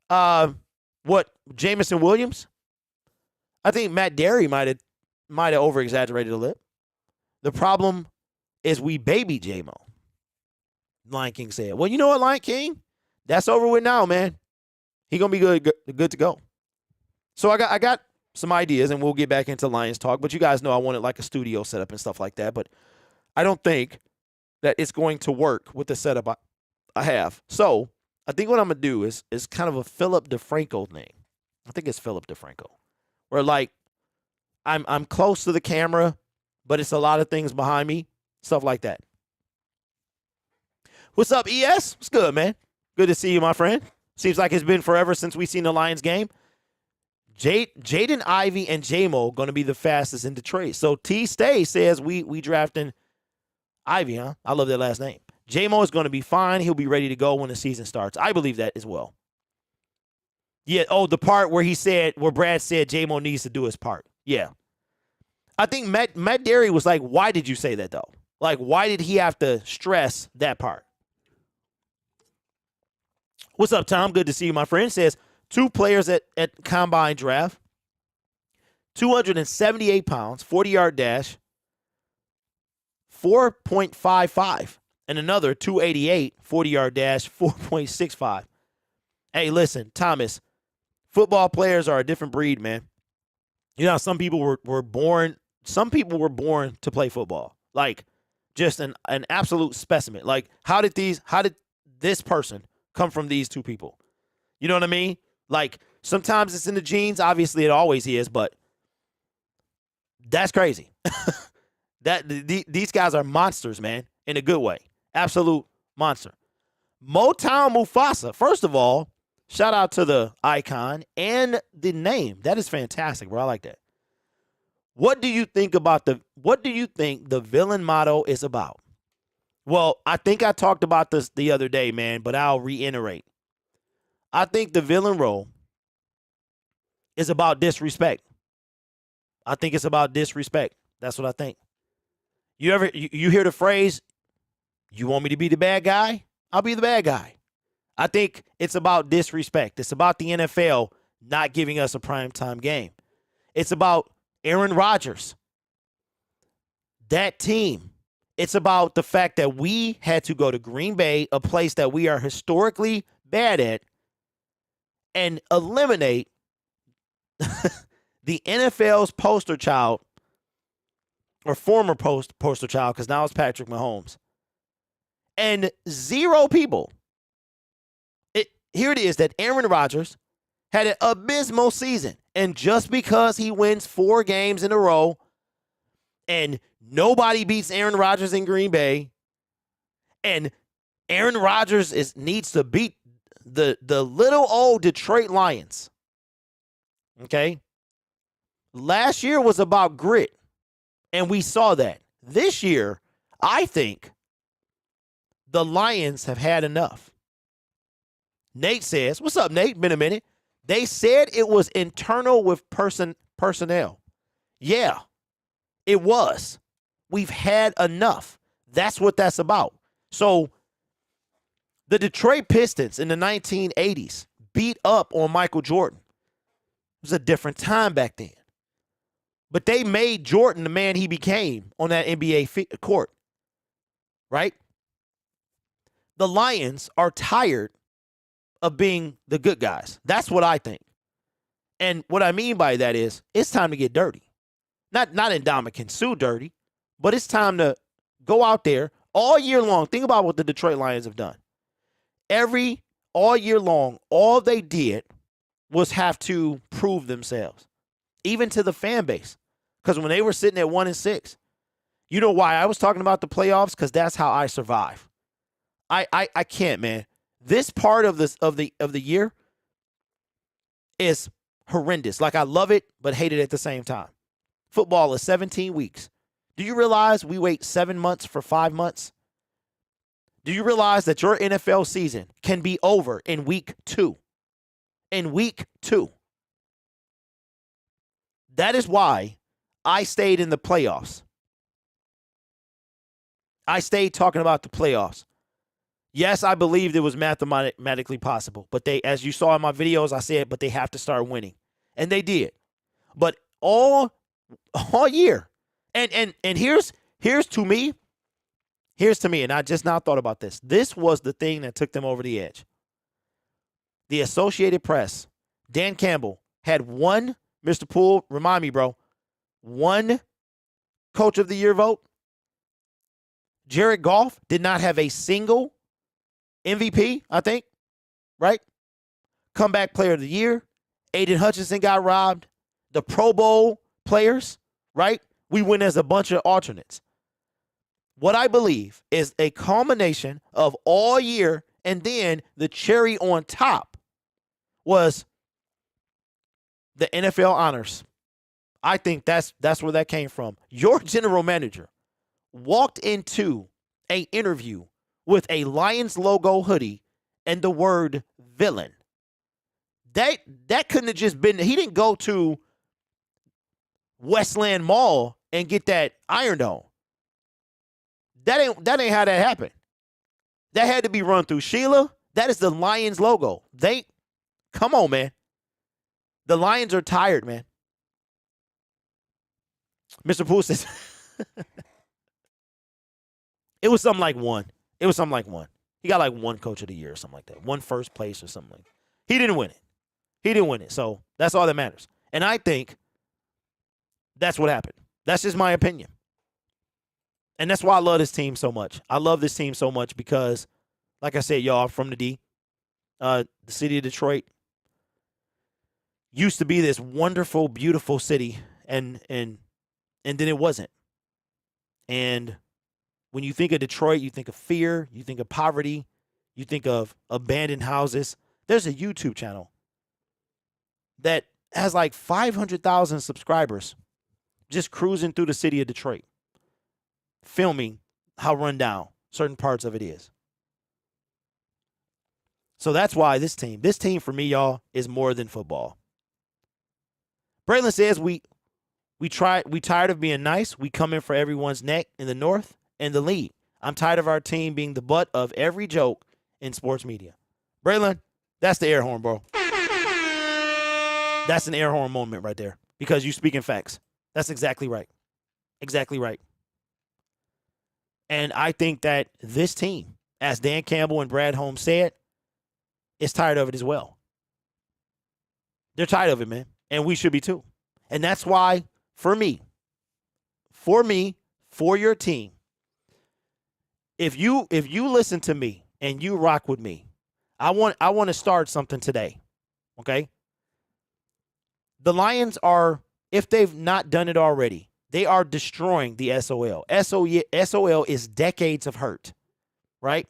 What? Jameson Williams? I think Matt Derry might have over-exaggerated a little. The problem is we baby J-Mo. Lion King said. Well, you know what, Lion King? That's over with now, man. He gonna be good to go. So I got some ideas, and we'll get back into Lions talk. But you guys know I wanted like a studio setup and stuff like that. But I don't think that it's going to work with the setup I have. So I think what I'm gonna do is kind of a Philip DeFranco thing. I think it's Philip DeFranco, where like I'm close to the camera, but it's a lot of things behind me, stuff like that. What's up, ES? What's good, man? Good to see you, my friend. Seems like it's been forever since we've seen the Lions game. Jaden Ivey and J-Mo going to be the fastest in Detroit. So T Stay says we drafting Ivey, huh? I love that last name. J-Mo is going to be fine. He'll be ready to go when the season starts. I believe that as well. Yeah, the part where Brad said J-Mo needs to do his part. Yeah. I think Matt Derry was like, why did you say that, though? Like, why did he have to stress that part? What's up, Tom? Good to see you, my friend. Says, 2 players at Combine Draft, 278 pounds, 40-yard dash, 4.55. And another 288, 40-yard dash, 4.65. Hey, listen, Thomas, football players are a different breed, man. You know, some people were born to play football. Like, just an absolute specimen. Like, how did this person come from these 2 people? You know what I mean? Like, sometimes it's in the genes. Obviously, it always is, but that's crazy. These guys are monsters, man, in a good way. Absolute monster. Motown Mufasa. First of all, shout out to the icon and the name. That is fantastic, bro. I like that. What do you think the villain motto is about? Well, I think I talked about this the other day, man, but I'll reiterate. I think the villain role is about disrespect. I think it's about disrespect. That's what I think. You hear the phrase, you want me to be the bad guy? I'll be the bad guy. I think it's about disrespect. It's about the NFL not giving us a primetime game. It's about Aaron Rodgers, that team. It's about the fact that we had to go to Green Bay, a place that we are historically bad at, and eliminate the NFL's poster child, or former poster child, because now it's Patrick Mahomes. And zero people. Here it is that Aaron Rodgers had an abysmal season. And just because he wins 4 games in a row and nobody beats Aaron Rodgers in Green Bay, and Aaron Rodgers needs to beat the little old Detroit Lions. Okay? Last year was about grit, and we saw that. This year, I think the Lions have had enough. Nate says, what's up, Nate? Been a minute. They said it was internal with personnel. Yeah, it was. We've had enough. That's what that's about. So the Detroit Pistons in the 1980s beat up on Michael Jordan. It was a different time back then. But they made Jordan the man he became on that NBA court. Right? The Lions are tired of being the good guys. That's what I think. And what I mean by that is it's time to get dirty. Not Ndamukong Suh dirty, but it's time to go out there all year long. Think about what the Detroit Lions have done. All year long, all they did was have to prove themselves, even to the fan base. Because when they were sitting at 1-6, you know why I was talking about the playoffs? Because that's how I survive. I can't, man. This part of the year is horrendous. Like, I love it, but hate it at the same time. Football is 17 weeks. Do you realize we wait 7 months for 5 months? Do you realize that your NFL season can be over in week 2? In week 2. That is why I stayed in the playoffs. I stayed talking about the playoffs. Yes, I believed it was mathematically possible. But they, as you saw in my videos, I said, but they have to start winning. And they did. But all year. And here's to me, and I just now thought about this. This was the thing that took them over the edge. The Associated Press, Dan Campbell, had one, Mr. Poole, remind me, bro, one Coach of the Year vote. Jared Goff did not have a single MVP, I think, right? Comeback Player of the Year. Aiden Hutchinson got robbed. The Pro Bowl players, right? We went as a bunch of alternates. What I believe is a culmination of all year, and then the cherry on top was the NFL honors. I think that's where that came from. Your general manager walked into an interview with a Lions logo hoodie and the word villain. That couldn't have just been, he didn't go to Westland Mall and get that Iron Dome. That ain't how that happened. That had to be run through Sheila. That is the Lions logo. Come on, man. The Lions are tired, man. Mr. Poole says, it was something like one. It was something like one. He got like one Coach of the Year or something like that. One first place or something like that. He didn't win it. So that's all that matters. And I think that's what happened. That's just my opinion. And that's why I love this team so much. I love this team so much because, like I said, y'all, I'm from the D. The city of Detroit used to be this wonderful, beautiful city, and then it wasn't. And when you think of Detroit, you think of fear, you think of poverty, you think of abandoned houses. There's a YouTube channel that has like 500,000 subscribers just cruising through the city of Detroit, filming how run down certain parts of it is. So that's why this team for me, y'all, is more than football. Braylon says we tired of being nice. We come in for everyone's neck in the North and the league. I'm tired of our team being the butt of every joke in sports media. Braylon, that's the air horn, bro. That's an air horn moment right there because you speaking facts. That's exactly right. Exactly right. And I think that this team, as Dan Campbell and Brad Holmes said, is tired of it as well. They're tired of it, man. And we should be too. And that's why, for me, for your team, if you listen to me and you rock with me, I want to start something today. Okay? The Lions are, if they've not done it already, they are destroying the SOL. SOL is decades of hurt, right?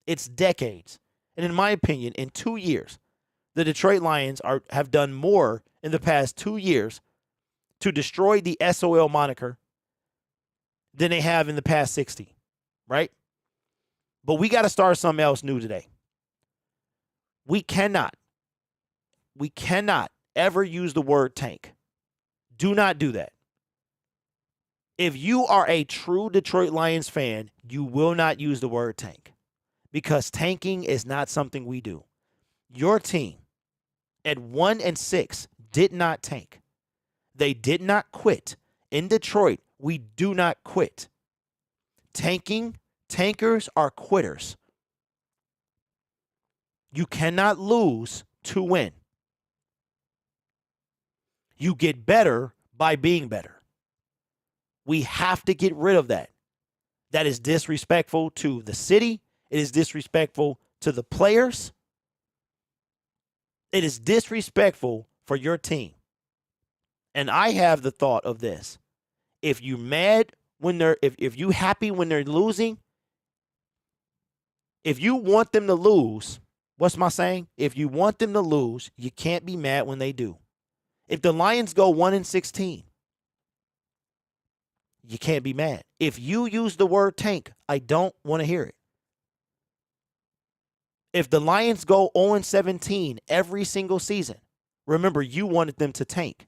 It's decades. And in my opinion, in 2 years, the Detroit Lions have done more in the past 2 years to destroy the SOL moniker than they have in the past 60, right? But we got to start something else new today. We cannot ever use the word tank. Do not do that. If you are a true Detroit Lions fan, you will not use the word tank because tanking is not something we do. Your team at 1-6 did not tank. They did not quit. In Detroit, we do not quit. Tankers are quitters. You cannot lose to win. You get better by being better. We have to get rid of that. That is disrespectful to the city. It is disrespectful to the players. It is disrespectful for your team. And I have the thought of this. If you mad when if you happy when they're losing, if you want them to lose, what's my saying? If you want them to lose, you can't be mad when they do. If the Lions go 1-16, you can't be mad. If you use the word tank, I don't want to hear it. If the Lions go 0-17 every single season, remember you wanted them to tank.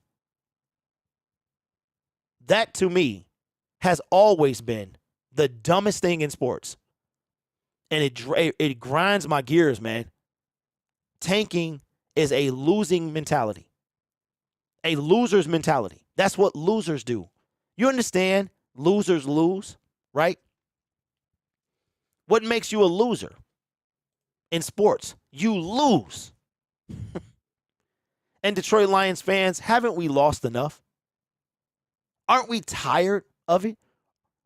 That to me has always been the dumbest thing in sports. And it grinds my gears, man. Tanking is a losing mentality. A loser's mentality. That's what losers do. You understand? Losers lose, right? What makes you a loser in sports? You lose. And Detroit Lions fans, haven't we lost enough? Aren't we tired of it?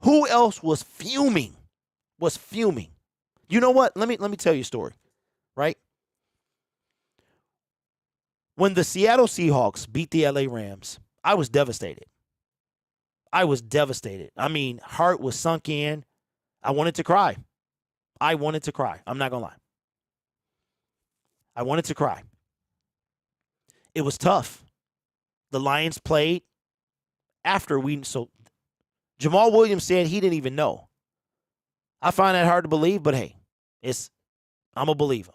Who else was fuming? You know what? Let me tell you a story, right? When the Seattle Seahawks beat the LA Rams, I was devastated. I mean, heart was sunk in. I wanted to cry. I'm not going to lie. I wanted to cry. It was tough. The Lions played after so Jamal Williams said he didn't even know. I find that hard to believe, but hey, I'm a believer.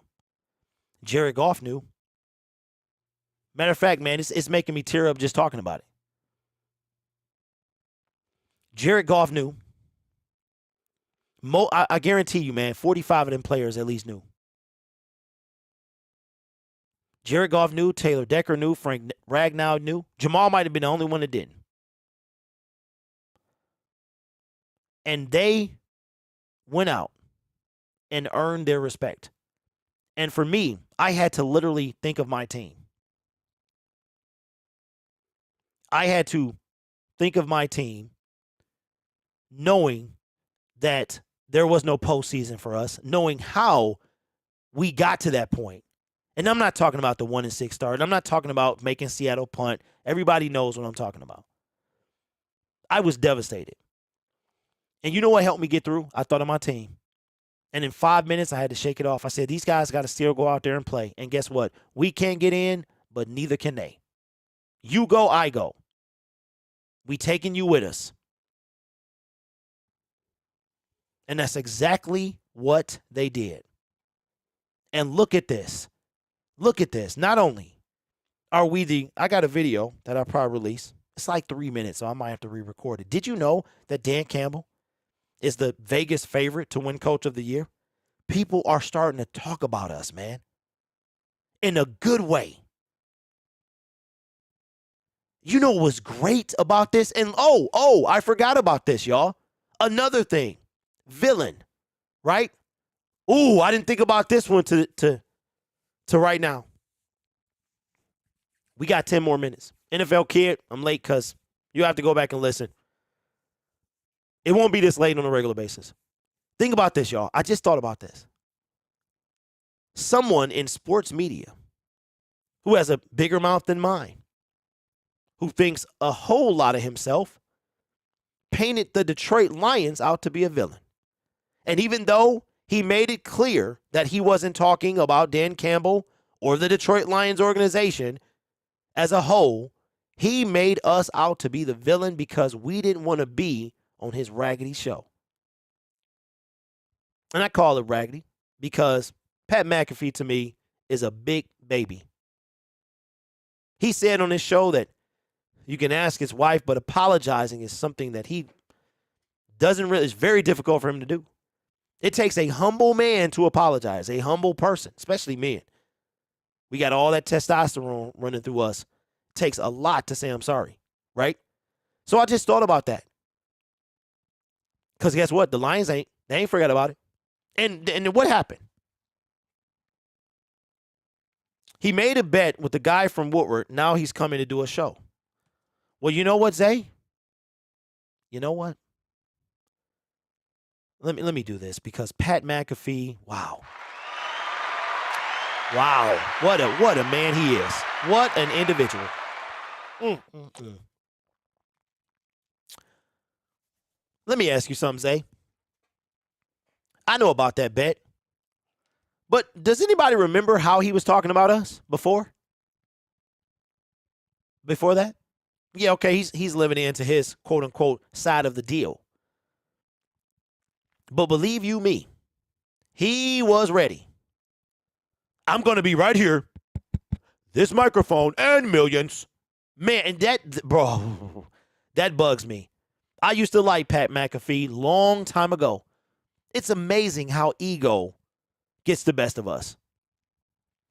Jared Goff knew. Matter of fact, man, it's making me tear up just talking about it. Jared Goff knew. I guarantee you, man, 45 of them players at least knew. Jared Goff knew. Taylor Decker knew. Frank Ragnow knew. Jamal might have been the only one that didn't. And they went out and earned their respect. And for me, I had to literally think of my team. I had to think of my team knowing that there was no postseason for us, knowing how we got to that point. And I'm not talking about the 1-6 start. I'm not talking about making Seattle punt. Everybody knows what I'm talking about. I was devastated. And you know what helped me get through? I thought of my team. And in 5 minutes, I had to shake it off. I said, these guys got to still go out there and play. And guess what? We can't get in, but neither can they. You go, I go. We taking you with us. And that's exactly what they did. And look at this. Not only Are we the? I got a video that I'll probably release. It's like 3 minutes, so I might have to re-record it. Did you know that Dan Campbell is the Vegas favorite to win Coach of the Year? People are starting to talk about us, man, in a good way. You know what's great about this? And I forgot about this, y'all. Another thing, villain, right? Ooh, I didn't think about this one to right now. We got 10 more minutes. NFL kid, I'm late because you have to go back and listen. It won't be this late on a regular basis. Think about this, y'all. I just thought about this. Someone in sports media who has a bigger mouth than mine, who thinks a whole lot of himself, painted the Detroit Lions out to be a villain. And even though he made it clear that he wasn't talking about Dan Campbell or the Detroit Lions organization as a whole, he made us out to be the villain because we didn't want to be on his raggedy show. And I call it raggedy because Pat McAfee, to me, is a big baby. He said on his show that you can ask his wife, but apologizing is something that he doesn't really, it's very difficult for him to do. It takes a humble man to apologize, a humble person, especially men. We got all that testosterone running through us. It takes a lot to say I'm sorry, right? So I just thought about that. Because guess what? The Lions they ain't forgot about it. And what happened? He made a bet with the guy from Woodward. Now he's coming to do a show. Well, you know what, Zay? You know what? Let me do this because Pat McAfee, wow. Wow. What a man he is. What an individual. Let me ask you something, Zay. I know about that bet. But does anybody remember how he was talking about us before? Before that? Yeah, okay, he's living into his quote-unquote side of the deal. But believe you me, he was ready. I'm going to be right here, this microphone, and millions. Man, and that bugs me. I used to like Pat McAfee long time ago. It's amazing how ego gets the best of us.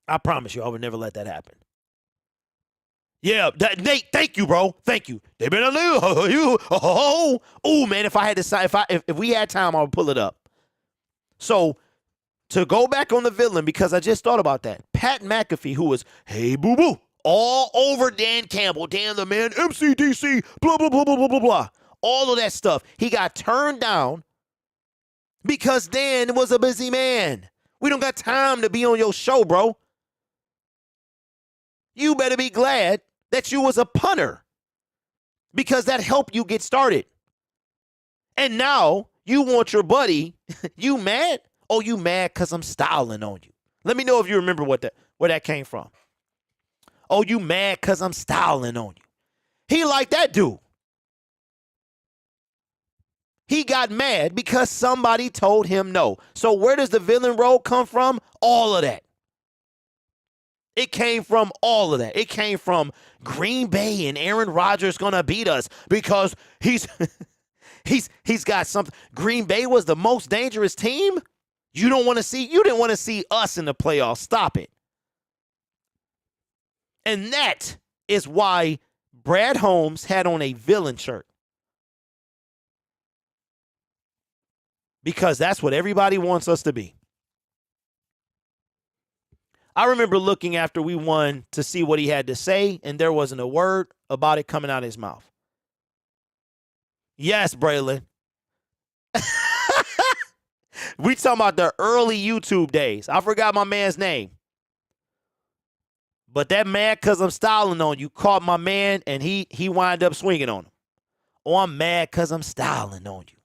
I promise you, I would never let that happen. Yeah, Nate, thank you, bro. Thank you. They've been a little. Oh, man, if I had to, if we had time, I would pull it up. So, to go back on the villain, because I just thought about that. Pat McAfee, who was, hey, boo-boo, all over Dan Campbell, Dan the man, MCDC, blah, blah, blah, blah, blah, blah, blah. All of that stuff. He got turned down because Dan was a busy man. We don't got time to be on your show, bro. You better be glad that you was a punter because that helped you get started. And now you want your buddy, you mad? Oh, you mad because I'm styling on you. Let me know if you remember where that came from. Oh, you mad because I'm styling on you. He like that dude. He got mad because somebody told him no. So where does the villain role come from? All of that. It came from all of that. It came from Green Bay and Aaron Rodgers going to beat us because he's got something. Green Bay was the most dangerous team. You didn't want to see us in the playoffs. Stop it. And that is why Brad Holmes had on a villain shirt. Because that's what everybody wants us to be. I remember looking after we won to see what he had to say, and there wasn't a word about it coming out of his mouth. Yes, Braylon. We talking about the early YouTube days. I forgot my man's name. But that man, because I'm styling on you, caught my man, and he wound up swinging on him. Oh, I'm mad because I'm styling on you.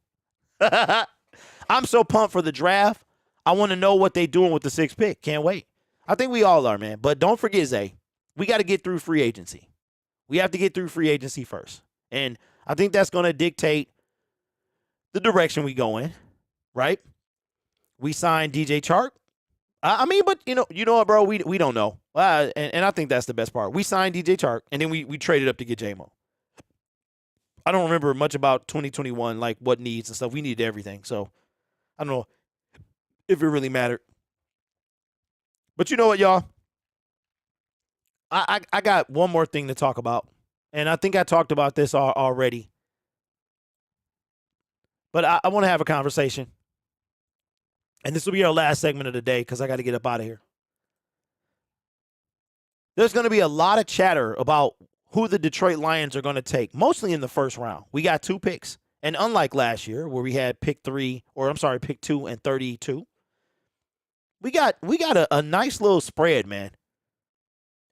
I'm so pumped for the draft. I want to know what they're doing with the 6th pick. Can't wait. I think we all are, man. But don't forget, Zay, we got to get through free agency. We have to get through free agency first. And I think that's going to dictate the direction we go in, right? We signed DJ Chark. I mean, but you know what, bro? We don't know. And I think that's the best part. We signed DJ Chark, and then we traded up to get J-Mo. I don't remember much about 2021, like what needs and stuff. We needed everything. So I don't know if it really mattered. But you know what, y'all? I got one more thing to talk about. And I think I talked about this already. But I want to have a conversation. And this will be our last segment of the day because I got to get up out of here. There's going to be a lot of chatter about who the Detroit Lions are going to take, mostly in the first round. We got 2 picks. And unlike last year where we had pick 2 and 32, we got a nice little spread, man.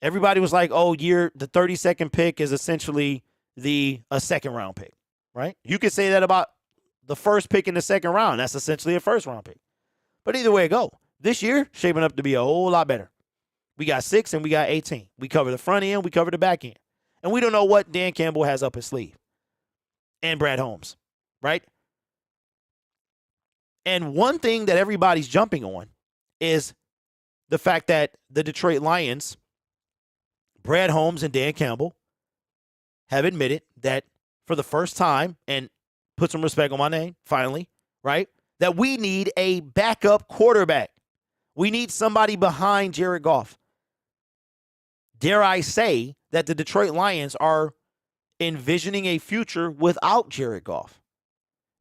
Everybody was like, oh, the 32nd pick is essentially a second round pick, right? You could say that about the first pick in the second round. That's essentially a first round pick. But either way it go, this year shaping up to be a whole lot better. We got 6 and we got 18. We cover the front end, we cover the back end. And we don't know what Dan Campbell has up his sleeve. And Brad Holmes, right? And one thing that everybody's jumping on is the fact that the Detroit Lions, Brad Holmes and Dan Campbell, have admitted that for the first time, and put some respect on my name, finally, right, that we need a backup quarterback. We need somebody behind Jared Goff. Dare I say that the Detroit Lions are envisioning a future without Jared Goff.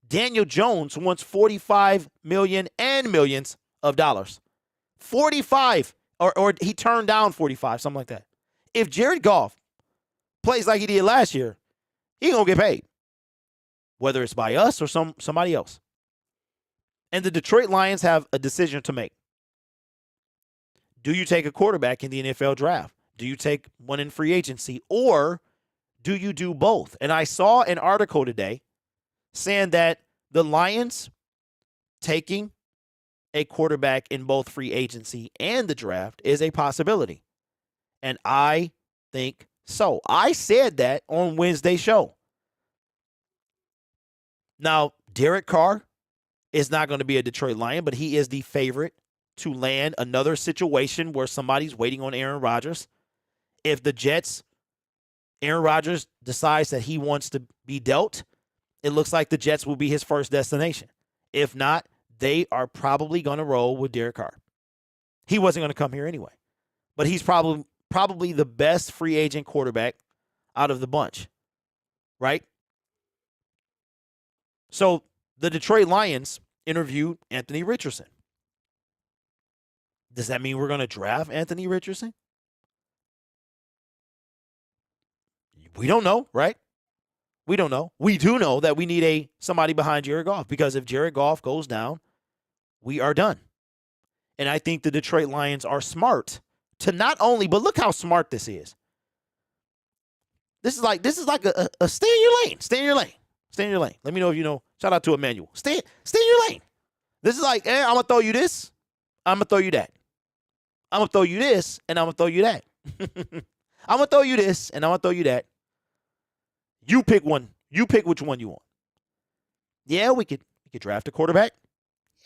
Daniel Jones wants $45 million and millions of dollars. 45, or he turned down 45, something like that. If Jared Goff plays like he did last year, he gonna get paid, whether it's by us or somebody else. And the Detroit Lions have a decision to make. Do you take a quarterback in the NFL draft? Do you take one in free agency? Or do you do both? And I saw an article today saying that the Lions taking a quarterback in both free agency and the draft is a possibility. And I think so. I said that on Wednesday's show. Now, Derek Carr is not going to be a Detroit Lion, but he is the favorite to land another situation where somebody's waiting on Aaron Rodgers. If the Jets, Aaron Rodgers decides that he wants to be dealt, it looks like the Jets will be his first destination. If not, they are probably going to roll with Derek Carr. He wasn't going to come here anyway, but he's probably the best free agent quarterback out of the bunch, right? So the Detroit Lions interviewed Anthony Richardson. Does that mean we're going to draft Anthony Richardson? We don't know, right? We don't know. We do know that we need somebody behind Jared Goff, because if Jared Goff goes down, we are done. And I think the Detroit Lions are smart to not only, but look how smart this is. This is like a stay in your lane. Stay in your lane. Stay in your lane. Let me know if you know. Shout out to Emmanuel. Stay in your lane. This is like, I'm going to throw you this. I'm going to throw you that. I'm going to throw you this, and I'm going to throw you that. I'm going to throw you this, and I'm going to throw you that. You pick one. You pick which one you want. Yeah, we could draft a quarterback.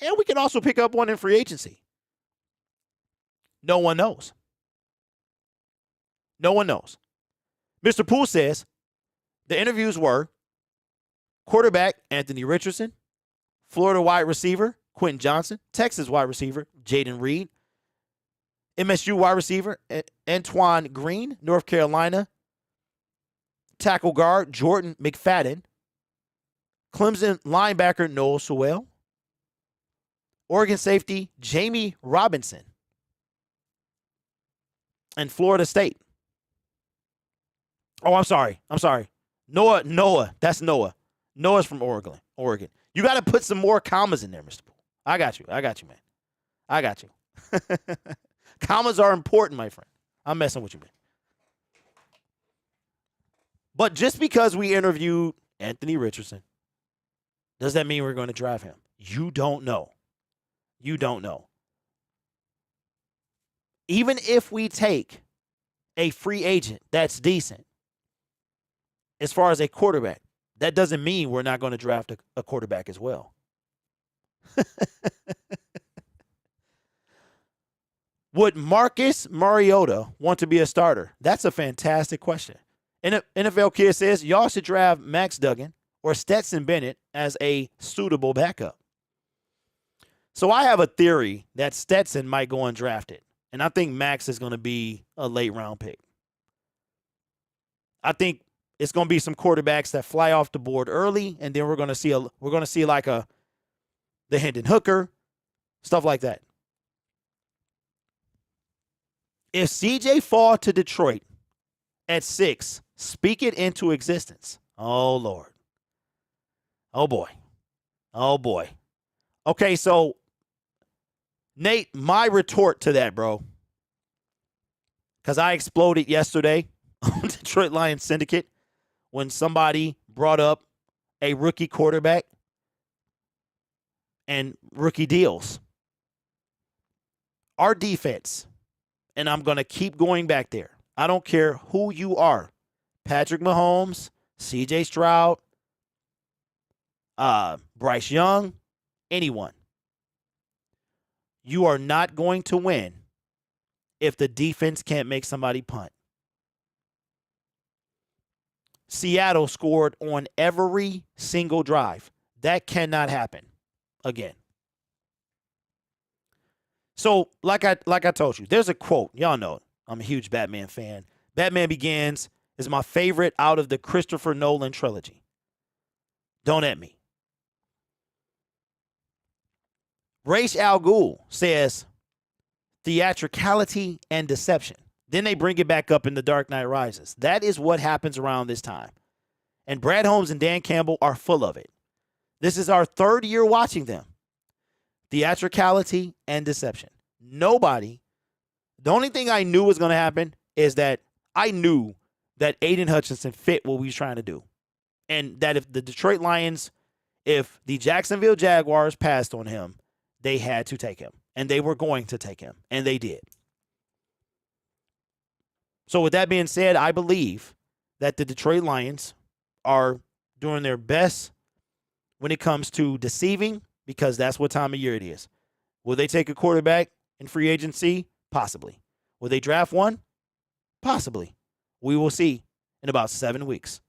And we can also pick up one in free agency. No one knows. No one knows. Mr. Poole says the interviews were quarterback Anthony Richardson, Florida wide receiver Quentin Johnson, Texas wide receiver Jaden Reed, MSU wide receiver Antoine Green, North Carolina tackle guard Jordan McFadden, Clemson linebacker Noel Sewell, Oregon safety Jamie Robinson, and Florida State. Oh, I'm sorry. Noah. That's Noah. Noah's from Oregon. You got to put some more commas in there, Mr. Poole. I got you, man. I got you. Commas are important, my friend. I'm messing with you, man. But just because we interviewed Anthony Richardson, does that mean we're going to draft him? You don't know. You don't know. Even if we take a free agent that's decent, as far as a quarterback, that doesn't mean we're not going to draft a quarterback as well. Would Marcus Mariota want to be a starter? That's a fantastic question. NFL Kid says y'all should draft Max Duggan or Stetson Bennett as a suitable backup. So I have a theory that Stetson might go undrafted, and I think Max is going to be a late round pick. I think it's going to be some quarterbacks that fly off the board early, and then we're going to see like the Hendon Hooker, stuff like that. If CJ fall to Detroit at 6, speak it into existence. Oh, Lord. Oh, boy. Oh, boy. Okay, so, Nate, my retort to that, bro, because I exploded yesterday on Detroit Lions Syndicate when somebody brought up a rookie quarterback and rookie deals. Our defense, and I'm going to keep going back there. I don't care who you are. Patrick Mahomes, CJ Stroud, Bryce Young, anyone. You are not going to win if the defense can't make somebody punt. Seattle scored on every single drive. That cannot happen again. So, like I told you, there's a quote. Y'all know it. I'm a huge Batman fan. Batman Begins is my favorite out of the Christopher Nolan trilogy. Don't at me. Ra's al Ghul says theatricality and deception. Then they bring it back up in The Dark Knight Rises. That is what happens around this time. And Brad Holmes and Dan Campbell are full of it. This is our 3rd year watching them. Theatricality and deception. Nobody. The only thing I knew was going to happen is that I knew that Aiden Hutchinson fit what we was trying to do. And that if the Detroit Lions, if the Jacksonville Jaguars passed on him, they had to take him. And they were going to take him. And they did. So with that being said, I believe that the Detroit Lions are doing their best when it comes to deceiving, because that's what time of year it is. Will they take a quarterback in free agency? Possibly. Will they draft one? Possibly. We will see in about 7 weeks.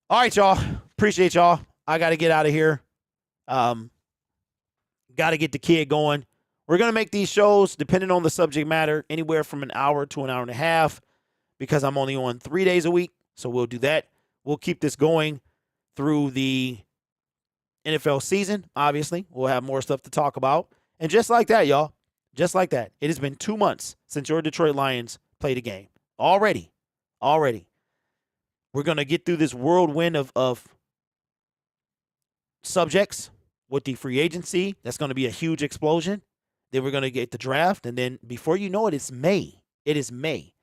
All right, y'all. Appreciate y'all. I got to get out of here. Got to get the kid going. We're going to make these shows, depending on the subject matter, anywhere from an hour to an hour and a half, because I'm only on 3 days a week. So we'll do that. We'll keep this going through the NFL season, obviously. We'll have more stuff to talk about. And just like that, y'all, just like that, it has been 2 months since your Detroit Lions played a game. Already. We're going to get through this whirlwind of subjects with the free agency. That's going to be a huge explosion. Then we're going to get the draft. And then before you know it, it's May. It is May.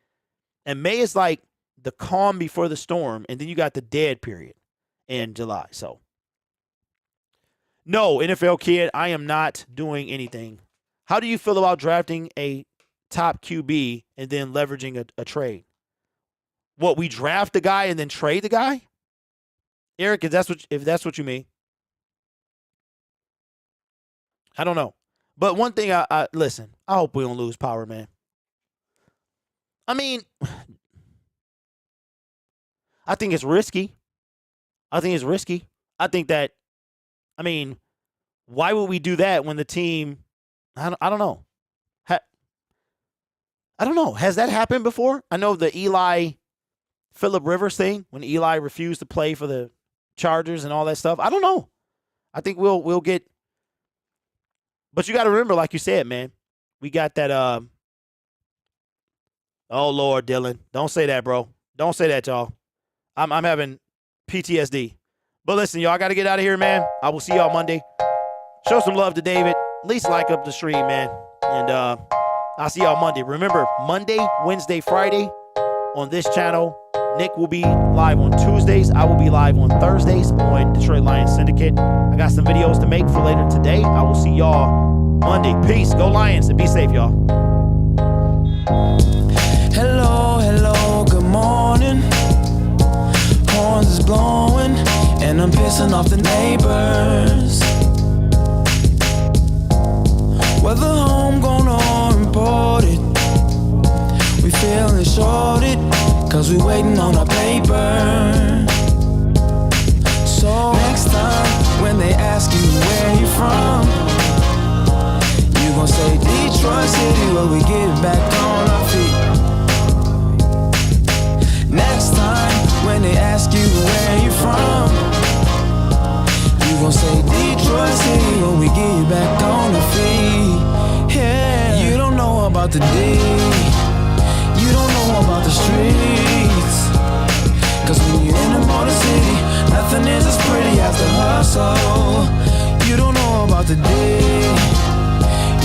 And May is like the calm before the storm. And then you got the dead period in July. So, no, NFL Kid, I am not doing anything. How do you feel about drafting a top QB and then leveraging a trade? What, we draft the guy and then trade the guy? Eric, if that's what you mean. I don't know. But one thing, I listen, I hope we don't lose power, man. I mean, I think it's risky. I think that, why would we do that when the team, I don't know. I don't know. Has that happened before? I know the Phillip Rivers thing, when Eli refused to play for the Chargers and all that stuff. I don't know. I think we'll get. But you got to remember, like you said, man, we got that. Oh Lord, Dylan, don't say that, bro. Don't say that, y'all. I'm having PTSD. But listen, y'all, I got to get out of here, man. I will see y'all Monday. Show some love to David. At least like up the stream, man. And I'll see y'all Monday. Remember, Monday, Wednesday, Friday on this channel. Nick will be live on Tuesdays. I will be live on Thursdays on Detroit Lions Syndicate. I got some videos to make for later today. I will see y'all Monday. Peace. Go Lions and be safe, y'all. Hello, good morning. Horns is blowing and I'm pissing off the neighbors. Another home grown or imported. We feeling shorted, cause we waiting on our paper. So next time when they ask you where you from, you gon' say Detroit City, where we get back on our feet. Next time when they ask you where you from, you gon' say Detroit City, where we get back on our feet. Yeah, you don't know about the D, you don't know about the streets. Cause when you're in the Motor City, nothing is as pretty as the hustle. You don't know about the day,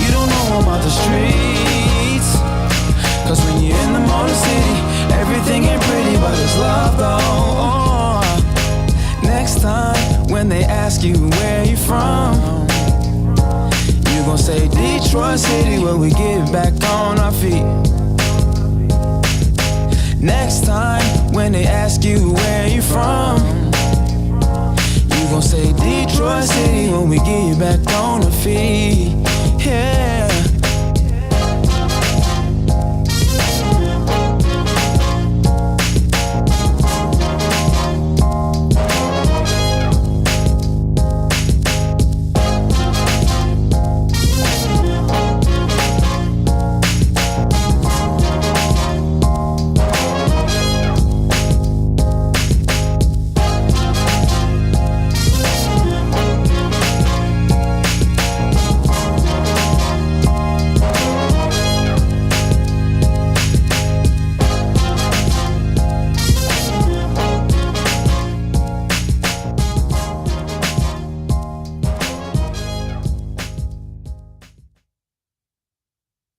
you don't know about the streets. Cause when you're in the Motor City, everything ain't pretty, but it's love though. Next time when they ask you where you from, you gon' say Detroit City, where we get back on our feet. Next time when they ask you where you from, you gon' say Detroit City, when we get back on our feet.